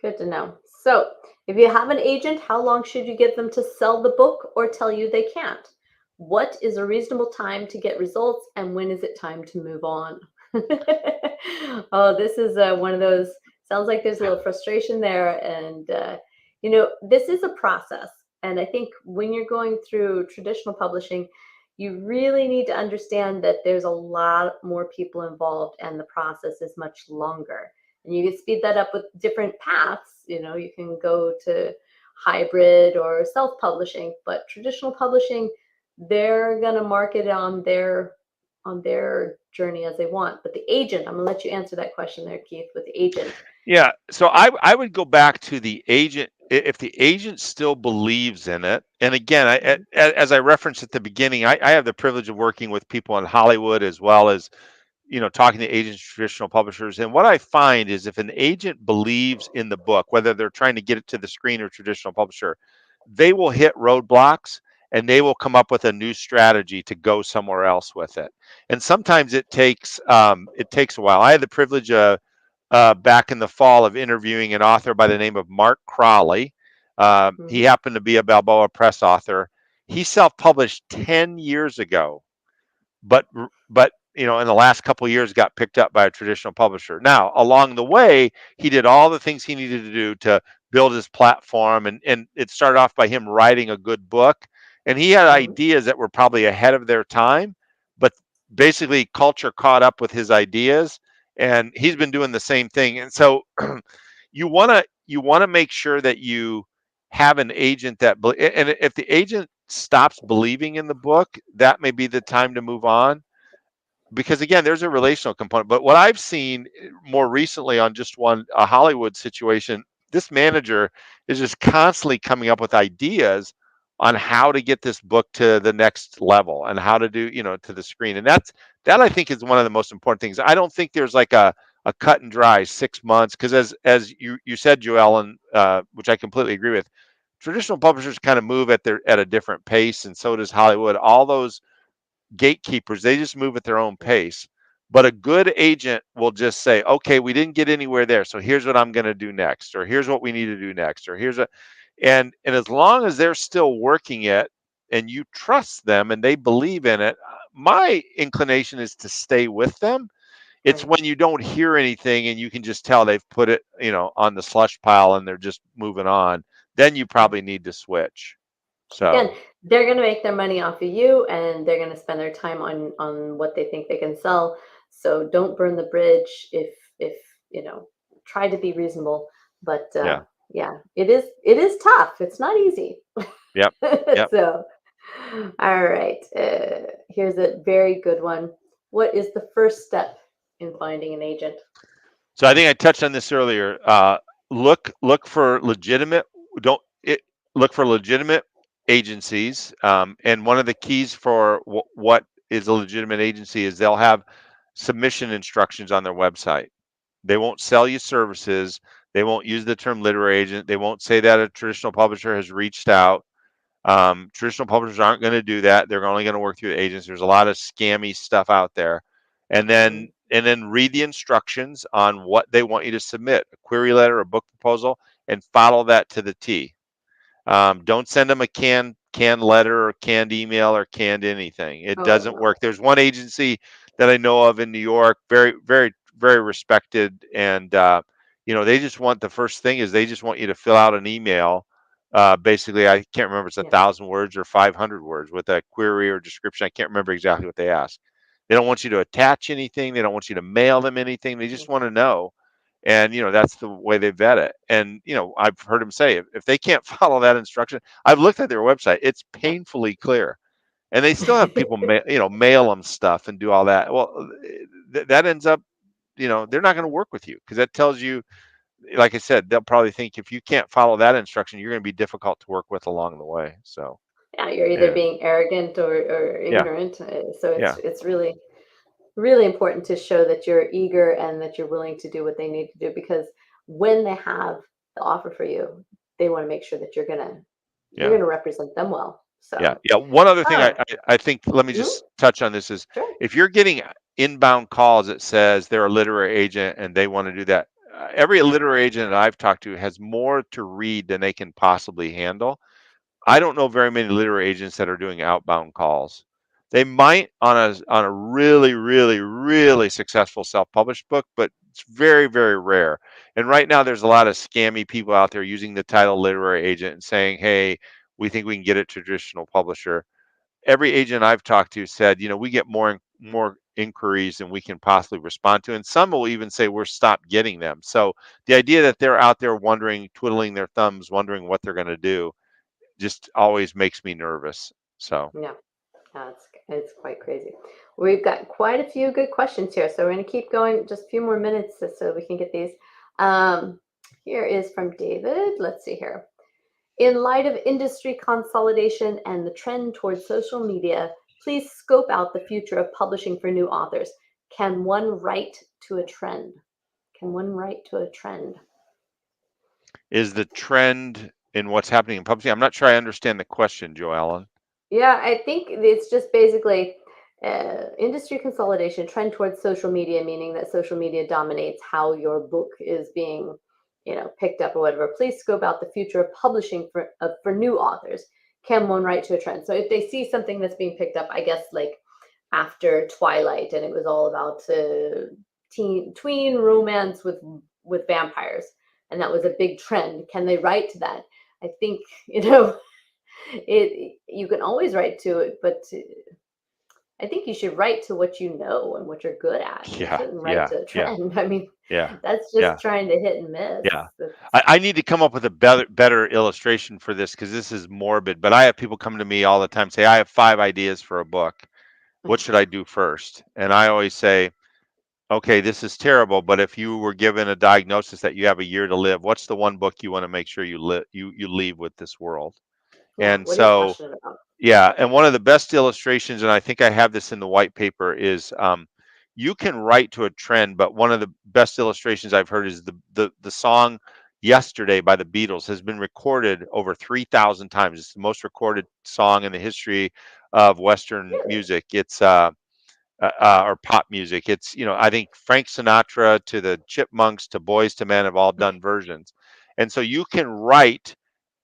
Good to know. So, if you have an agent, how long should you give them to sell the book or tell you they can't? What is a reasonable time to get results, and when is it time to move on? Oh, this is one of those. Sounds like there's a little frustration there, and this is a process. And I think when you're going through traditional publishing, you really need to understand that there's a lot more people involved, and the process is much longer, and you can speed that up with different paths. You can go to hybrid or self-publishing, but traditional publishing, they're going to market it on their journey as they want. But the agent, I'm going to let you answer that question there, Keith, with the agent. yeah, so I would go back to the agent. If the agent still believes in it, and again, Mhm. as I referenced at the beginning, I have the privilege of working with people in Hollywood as well as talking to agents, traditional publishers. And what I find is if an agent believes in the book, whether they're trying to get it to the screen or traditional publisher, they will hit roadblocks and they will come up with a new strategy to go somewhere else with it. And sometimes it takes a while. I had the privilege back in the fall of interviewing an author by the name of Mark Crawley. He Mhm. happened to be a Balboa Press author. He self-published 10 years ago, but in the last couple of years got picked up by a traditional publisher. Now along the way he did all the things he needed to do to build his platform, and it started off by him writing a good book, and he had Mhm. ideas that were probably ahead of their time, but basically culture caught up with his ideas, and he's been doing the same thing. And so you want to make sure that you have an agent and if the agent stops believing in the book, that may be the time to move on, because again there's a relational component. But what I've seen more recently on just a Hollywood situation, this manager is just constantly coming up with ideas on how to get this book to the next level and how to do, to the screen. And that I think is one of the most important things. I don't think there's like a cut and dry 6 months, because as you said, Joel, and which I completely agree with, traditional publishers kind of move at a different pace, and so does Hollywood. All those gatekeepers, they just move at their own pace. But a good agent will just say, okay, we didn't get anywhere there, so here's what I'm going to do next, or here's what we need to do next, or here's a and as long as they're still working it and you trust them and they believe in it, my inclination is to stay with them. It's Right. when you don't hear anything and you can just tell they've put it, on the slush pile and they're just moving on, then you Yeah. probably need to switch. Again, So, they're going to make their money off of you, and they're going to spend their time on what they think they can sell. So don't burn the bridge. If you know, try to be reasonable. But yeah. yeah, it is tough. It's not easy. Yep. Yep. So, all right. Here's a very good one. What is the first step in finding an agent? So I think I touched on this earlier. Look for legitimate. Don't it, Look for legitimate agencies. And one of the keys for what is a legitimate agency is they'll have submission instructions on their website. They won't sell you services. They won't use the term literary agent. They won't say that a traditional publisher has reached out. Traditional publishers aren't going to do that. They're only going to work through agents. There's a lot of scammy stuff out there. And Mm, then read the instructions on what they want you to submit, a query letter, a book proposal, and follow that to the T. Don't send them a canned letter or canned email or canned anything. It oh doesn't no. work. There's one agency that I know of in New York, very, very, very respected, and they just want, the first thing is they just want you to fill out an email. Basically, I can't remember if it's a Yeah. thousand words or 500 words with a query or description. I can't remember exactly what they ask. They don't want you to attach anything. They don't want you to mail them anything. They just want to know. And that's the way they vet it. And I've heard them say, if they can't follow that instruction, I've looked at their website, it's Yeah. painfully clear. And they still have people mail them stuff and do all that. Well, that ends up, they're not going to work with you, because that tells you, like I said, they'll probably think if you can't follow that instruction, you're going to be difficult to work with along the way. So, Yeah, you're either yeah, being arrogant or yeah, ignorant. So yeah, it's really important to show that you're eager and that you're willing to do what they need to do, because when they have the offer for you, they want to make sure that you're yeah. gonna represent them well. Yeah, So, yeah. One other thing all right. I think, let me Mhm. just touch on this, is Sure. if you're getting inbound calls that says they're a literary agent and they want to do that, every literary agent that I've talked to has more to read than they can possibly handle. I don't know very many literary agents that are doing outbound calls. They might on a really, really, really successful self-published book, but it's very, very rare. And right now, there's a lot of scammy people out there using the title literary agent and saying, "Hey, we think we can get a traditional publisher." Every agent I've talked to said, we get more inquiries than we can possibly respond to, and some will even say we're stopped getting them. So the idea that they're out there wondering, twiddling their thumbs, wondering what they're going to do, just always makes me nervous. So, Yeah. It's quite crazy. We've got quite a few good questions here, so we're going to keep going just a few more minutes so we can get these. Um, Here is from David. Let's see here. In light of industry consolidation and the trend towards social media, please scope out the future of publishing for new authors. Can one write to a trend? Can one write to a trend? is the trend in what's happening in publishing? I'm not sure I understand the question, Joe Allen. Yeah, I think it's just basically industry consolidation, trend towards social media, meaning that social media dominates how your book is being, picked up or whatever. Please scope out the future of publishing for new authors. Can one write to a trend? So if they see something that's being picked up, I guess like after Twilight, and it was all about tween romance with vampires, and that was a big trend. Can they write to that? I think it you can always write to it, but I think you should write to what you know and what you're good at. You Yeah, shouldn't write yeah, to a yeah, trend. I mean, yeah, that's yeah, just trying to hit and miss. yeah. That's, I need to come up with a better illustration for this, because this is morbid. But I have people come to me all the time, say, I have 5 ideas for a book. What should I do first? And I always say, okay, this is terrible, but if you were given a diagnosis that you have a year to live, what's the one book you want to make sure you leave with this world? Yeah. And What are you so, passionate about? yeah, and one of the best illustrations, and I think I have this in the white paper, is you can write to a trend, but one of the best illustrations I've heard is the song "Yesterday" by the Beatles has been recorded over 3,000 times. It's the most recorded song in the history of Western Really? music. It's or pop music. It's, I think Frank Sinatra to the Chipmunks to Boys to Men have all done versions, and so you can write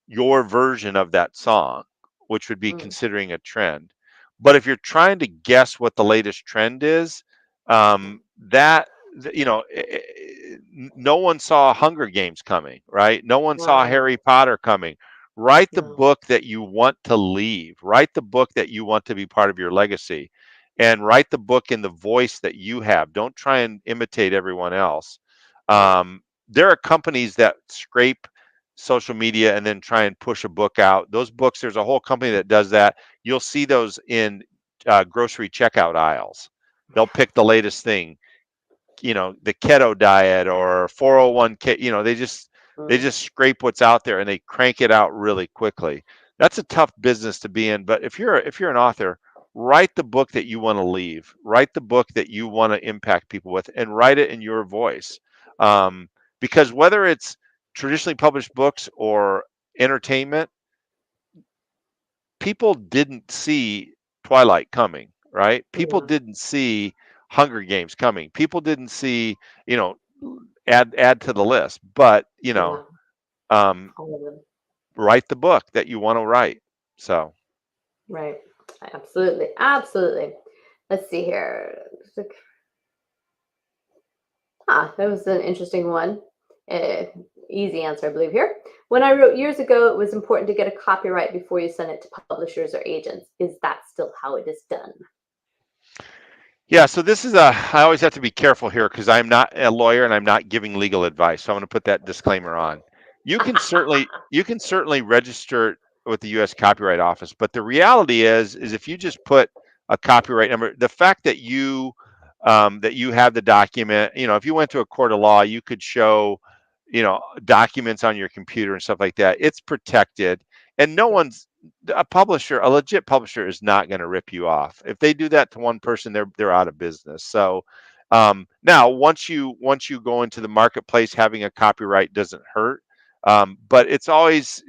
your version of that song, which would be Mm, considering a trend. But if you're trying to guess what the latest trend is, that no one saw Hunger Games coming, right? No one saw right. Harry Potter coming. Write the No. book that you want to leave. Write the book that you want to be part of your legacy, and write the book in the voice that you have. Don't try and imitate everyone else. Right. There are companies that scrape social media and then try and push a book out. Those books, there's a whole company that does that. You'll see those in grocery checkout aisles. They'll pick the latest thing, the keto diet or 401k. They just scrape what's out there and they crank it out really quickly. That's a tough business to be in. But if you're an author, write the book that you want to leave. Write the book that you want to impact people with, and write it in your voice. Um, because whether it's traditionally published books or entertainment, people didn't see Twilight coming, right? People Yeah. didn't see Hunger Games coming. People didn't see, you know, add to the list. But Yeah. um, All of them. write the book that you want to write. So Right. Absolutely. Absolutely. Let's see here. That was an interesting one. Uh, Easy answer, I believe here. When I wrote years ago, it was important to get a copyright before you send it to publishers or agents. Is that still how it is done? yeah, so I always have to be careful here because I'm not a lawyer and I'm not giving legal advice. So I'm going to put that disclaimer on. You can certainly register it with the U.S. Copyright Office, but the reality is if you just put a copyright number, the fact that you have the document, if you went to a court of law, you could show, documents on your computer and stuff like that. It's protected, and no Yeah. one's a legit publisher is not going to rip you off. If they do that to one person, they're out of business. So now once you go into the marketplace, having a copyright doesn't hurt. But it's always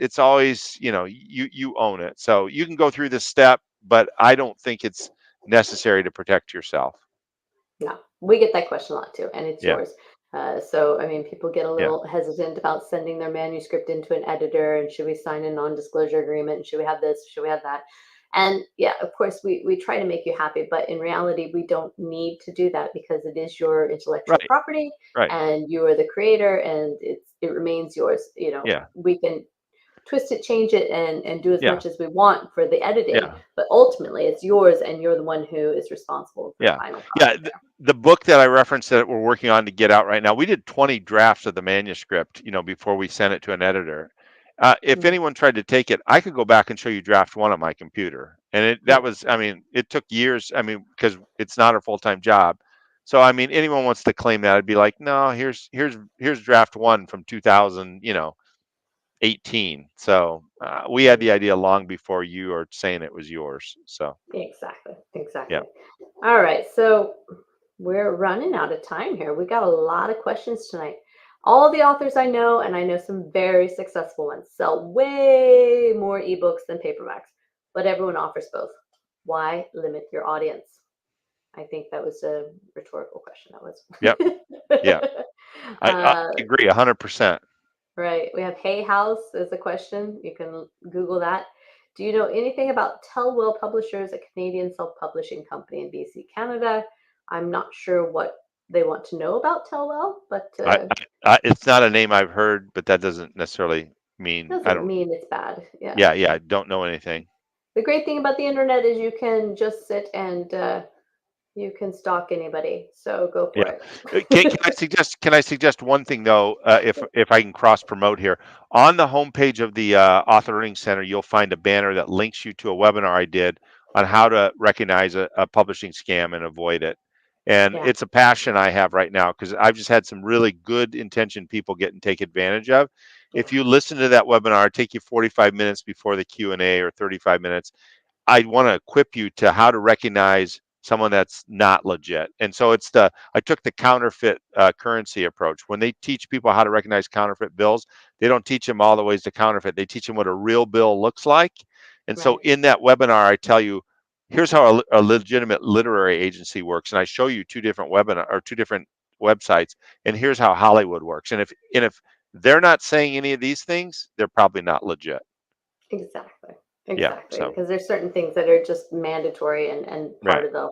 you own it. So you can go through this step, but I don't think it's necessary to protect yourself. Yeah, we get that question a lot too, and it's Yeah. yours. So, I mean, people get a Yeah. little hesitant about sending their manuscript into an editor, and should we sign a non-disclosure agreement? And should we have this? Should we have that? And yeah, of course, we try to make you happy, but in reality, we don't need to do that because it is your intellectual Right. property, Right. and you are the creator, and it remains yours. Yeah. We can twist it, change it, and do as Yeah. much as we want for the editing, Yeah. but ultimately, it's yours, and you're the one who is responsible for the Yeah. final Yeah. product. The book that I referenced that we're working on to get out right now, we did 20 drafts of the manuscript, before we sent it to an editor. If Mm, anyone tried to take it, I could go back and show you draft one on my computer. And that yeah, was, I mean, it took years. I mean, because it's not a full-time job. So, I mean, anyone wants to claim that, I'd be like, no, here's draft one from 2000, 18. So we had right. the idea long before you are saying it was yours. So, Exactly, yeah. exactly. All right, so we're running out of time here. We got a lot of questions tonight. All the authors I know, and I know some very successful ones, sell way more ebooks than paperbacks, but everyone offers both. Why limit your audience? I think that was a rhetorical question. Yep. That Yeah. was. I agree 100%. Right. We have Hay House as a question. You can Google that. Do you know anything about Tellwell Publishers, a Canadian self-publishing company in BC, Canada? I'm not sure what they want to know about Tellwell, but It's not a name I've heard, but that doesn't necessarily mean I doesn't don't. mean it's bad. Yeah. Yeah, yeah, I don't know anything. The great thing about the internet is you can just sit and you can stalk anybody. So go Yeah. for Can, can I it. suggest can I suggest one thing though, if I can cross promote here. On the homepage of the Author Learning Center, you'll find a banner that links you to a webinar I did on how to recognize a publishing scam and avoid it. And Yeah. it's a passion I have right now because I've just had some really good intentioned people get and take advantage of. if Yeah. you listen to that webinar, take you 45 minutes before the Q&A or 35 minutes. I want to equip you to how to recognize someone that's not legit. And so I took the counterfeit currency approach. When they teach people how to recognize counterfeit bills, they don't teach them all the ways to counterfeit. They teach them what a real bill looks like. And so Right. in that webinar, I tell you, here's how a legitimate literary agency works. And I show you two different websites, and here's how Hollywood works. And if they're not saying any of these things, they're probably not legit. Exactly. Yeah. Exactly. So Because there's certain things that are just mandatory and part right. of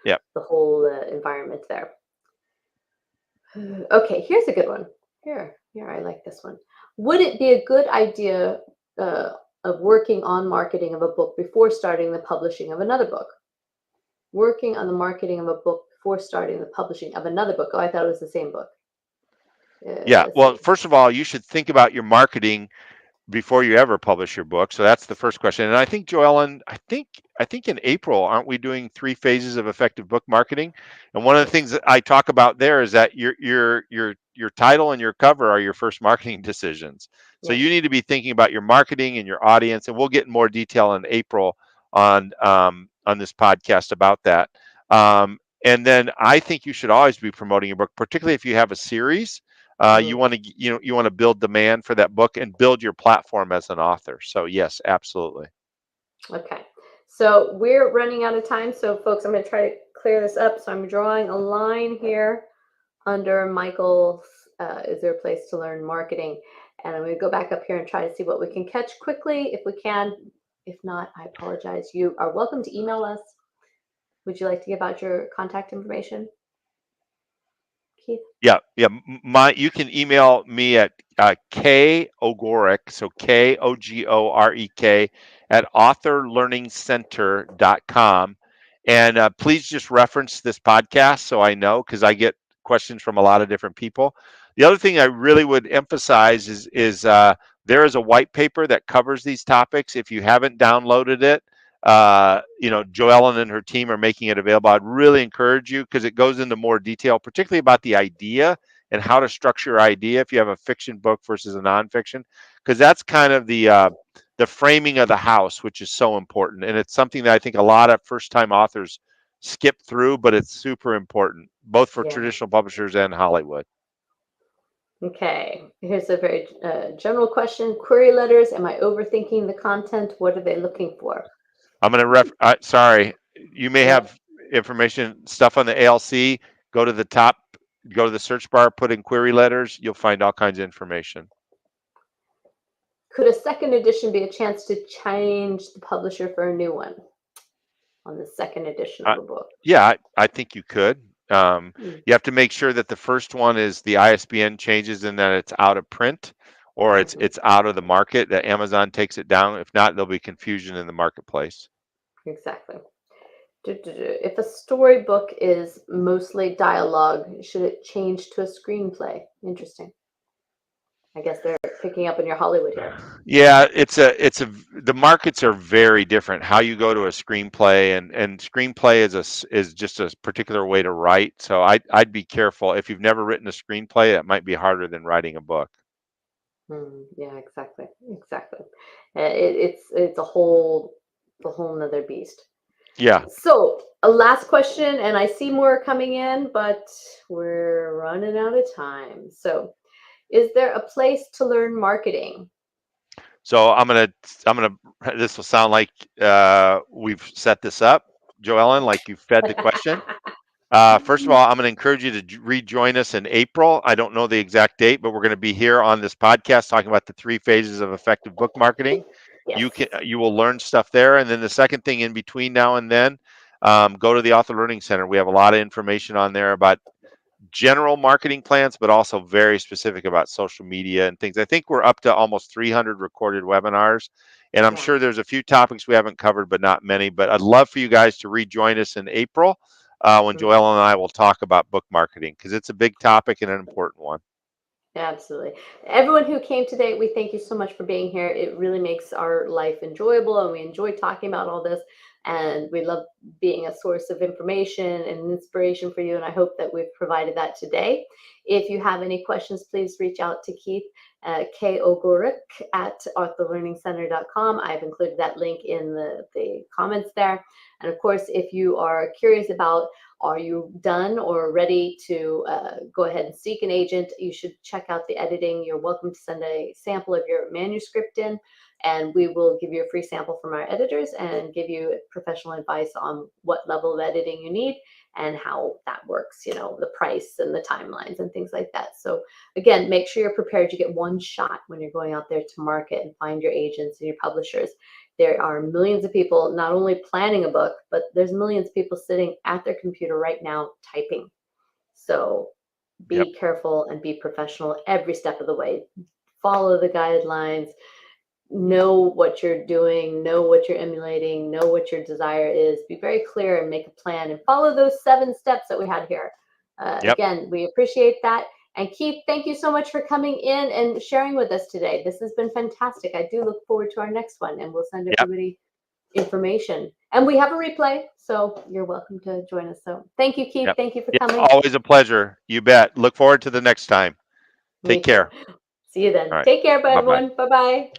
Yeah. the whole environment there. Okay, here's a good one. Here, I like this one. Would it be a good idea uh, of working on marketing of a book before starting the publishing of another book? Working on the marketing of a book before starting the publishing of another book. Oh, I thought it was the same book. Yeah. Let's Well, see. first of all, you should think about your marketing before you ever publish your book. So that's the first question. And I think, Joellen, I think in April, aren't we doing 3 phases of effective book marketing? And one of the Yes. things that I talk about there is that your title and your cover are your first marketing decisions. So Yes. you need to be thinking about your marketing and your audience, and we'll get in more detail in April on this podcast about that. And then I think you should always be promoting your book, particularly if you have a series. You Mhm. want to you want to build demand for that book and build your platform as an author. So yes, absolutely. Okay. So we're running out of time. So, folks, I'm going to try to clear this up. So, I'm drawing a line here under Michael's Is There a Place to Learn Marketing? And I'm going to go back up here and try to see what we can catch quickly if we can. If not, I apologize. You are welcome to email us. Would you like to give out your contact information, Keith? Yeah, yeah. You can email me at K Ogorek, so KOGOREK at authorlearningcenter.com. And please just reference this podcast so I know, because I get questions from a lot of different people. The other thing I really would emphasize is there is a white paper that covers these topics. If you haven't downloaded it, Joellen and her team are making it available. I'd really encourage you, because it goes into more detail, particularly about the idea and how to structure your idea if you have a fiction book versus a nonfiction, because that's kind of the framing of the house, which is so important. And it's something that I think a lot of first-time authors skip through, but it's super important, both for Yeah. traditional publishers and Hollywood. Okay. Here's a very general question. Query letters. Am I overthinking the content? What are they looking for? I'm going to sorry, you may Yep. have information stuff on the ALC. Go to the top, go to the search bar, put in query letters. You'll find all kinds of information. Could a second edition be a chance to change the publisher for a new one on the second edition Uh, of a book? yeah, I think you could. Hmm. You have to make sure that the first one is the ISBN changes and that it's out of print, or Mhm. it's out of the market, that Amazon takes it down. If not, there'll be confusion in the marketplace. Exactly. If a storybook is mostly dialogue, should it change to a screenplay? Interesting. I guess they're picking up in your Hollywood here. Yeah, the markets are very different. How you go to a screenplay, and screenplay is just a particular way to write. So I'd be careful. If you've never written a screenplay, it might be harder than writing a book. Yeah, exactly, exactly. It's a whole nother beast. Yeah. So, a last question, and I see more coming in, but we're running out of time. So, is there a place to learn marketing? So I'm gonna. This will sound like we've set this up, Joellen, like you fed the question. First of all, I'm going to encourage you to rejoin us in April. I don't know the exact date, but we're going to be here on this podcast talking about the 3 phases of effective book marketing. Yes. You will learn stuff there, and then the second thing in between now and then, go to the Author Learning Center. We have a lot of information on there about general marketing plans, but also very specific about social media and things. I think we're up to almost 300 recorded webinars, and I'm Wow. sure there's a few topics we haven't covered, but not many. But I'd love for you guys to rejoin us in April when Mhm. Joelle and I will talk about book marketing, because it's a big topic and an important one. Absolutely. Everyone who came today, we thank you so much for being here. It really makes our life enjoyable, and we enjoy talking about all this. And we love being a source of information and inspiration for you. And I hope that we've provided that today. If you have any questions, please reach out to Keith. Ogorek at authorlearningcenter.com. I've included that link in the comments there. And of course, if you are curious about are you done or ready to go ahead and seek an agent, you should check out the editing. You're welcome to send a sample of your manuscript in, and we will give you a free sample from our editors and give you professional advice on what level of editing you need and how that works, the price and the timelines and things like that. So again, make sure you're prepared. You get one shot when you're going out there to market and find your agents and your publishers. There are millions of people not only planning a book, but there's millions of people sitting at their computer right now typing. So be careful and be professional every step of the way. Follow the guidelines. Know what you're doing, know what you're emulating, know what your desire is. Be very clear and make a plan and follow those 7 steps that we had here. Again, we appreciate that. And Keith, thank you so much for coming in and sharing with us today. This has been fantastic. I do look forward to our next one, and we'll send everybody information. And we have a replay, so you're welcome to join us. So thank you, Keith. Thank you for coming. Always a pleasure. You bet. Look forward to the next time. Take care. See you then. All right. Take care, everyone. Bye-bye.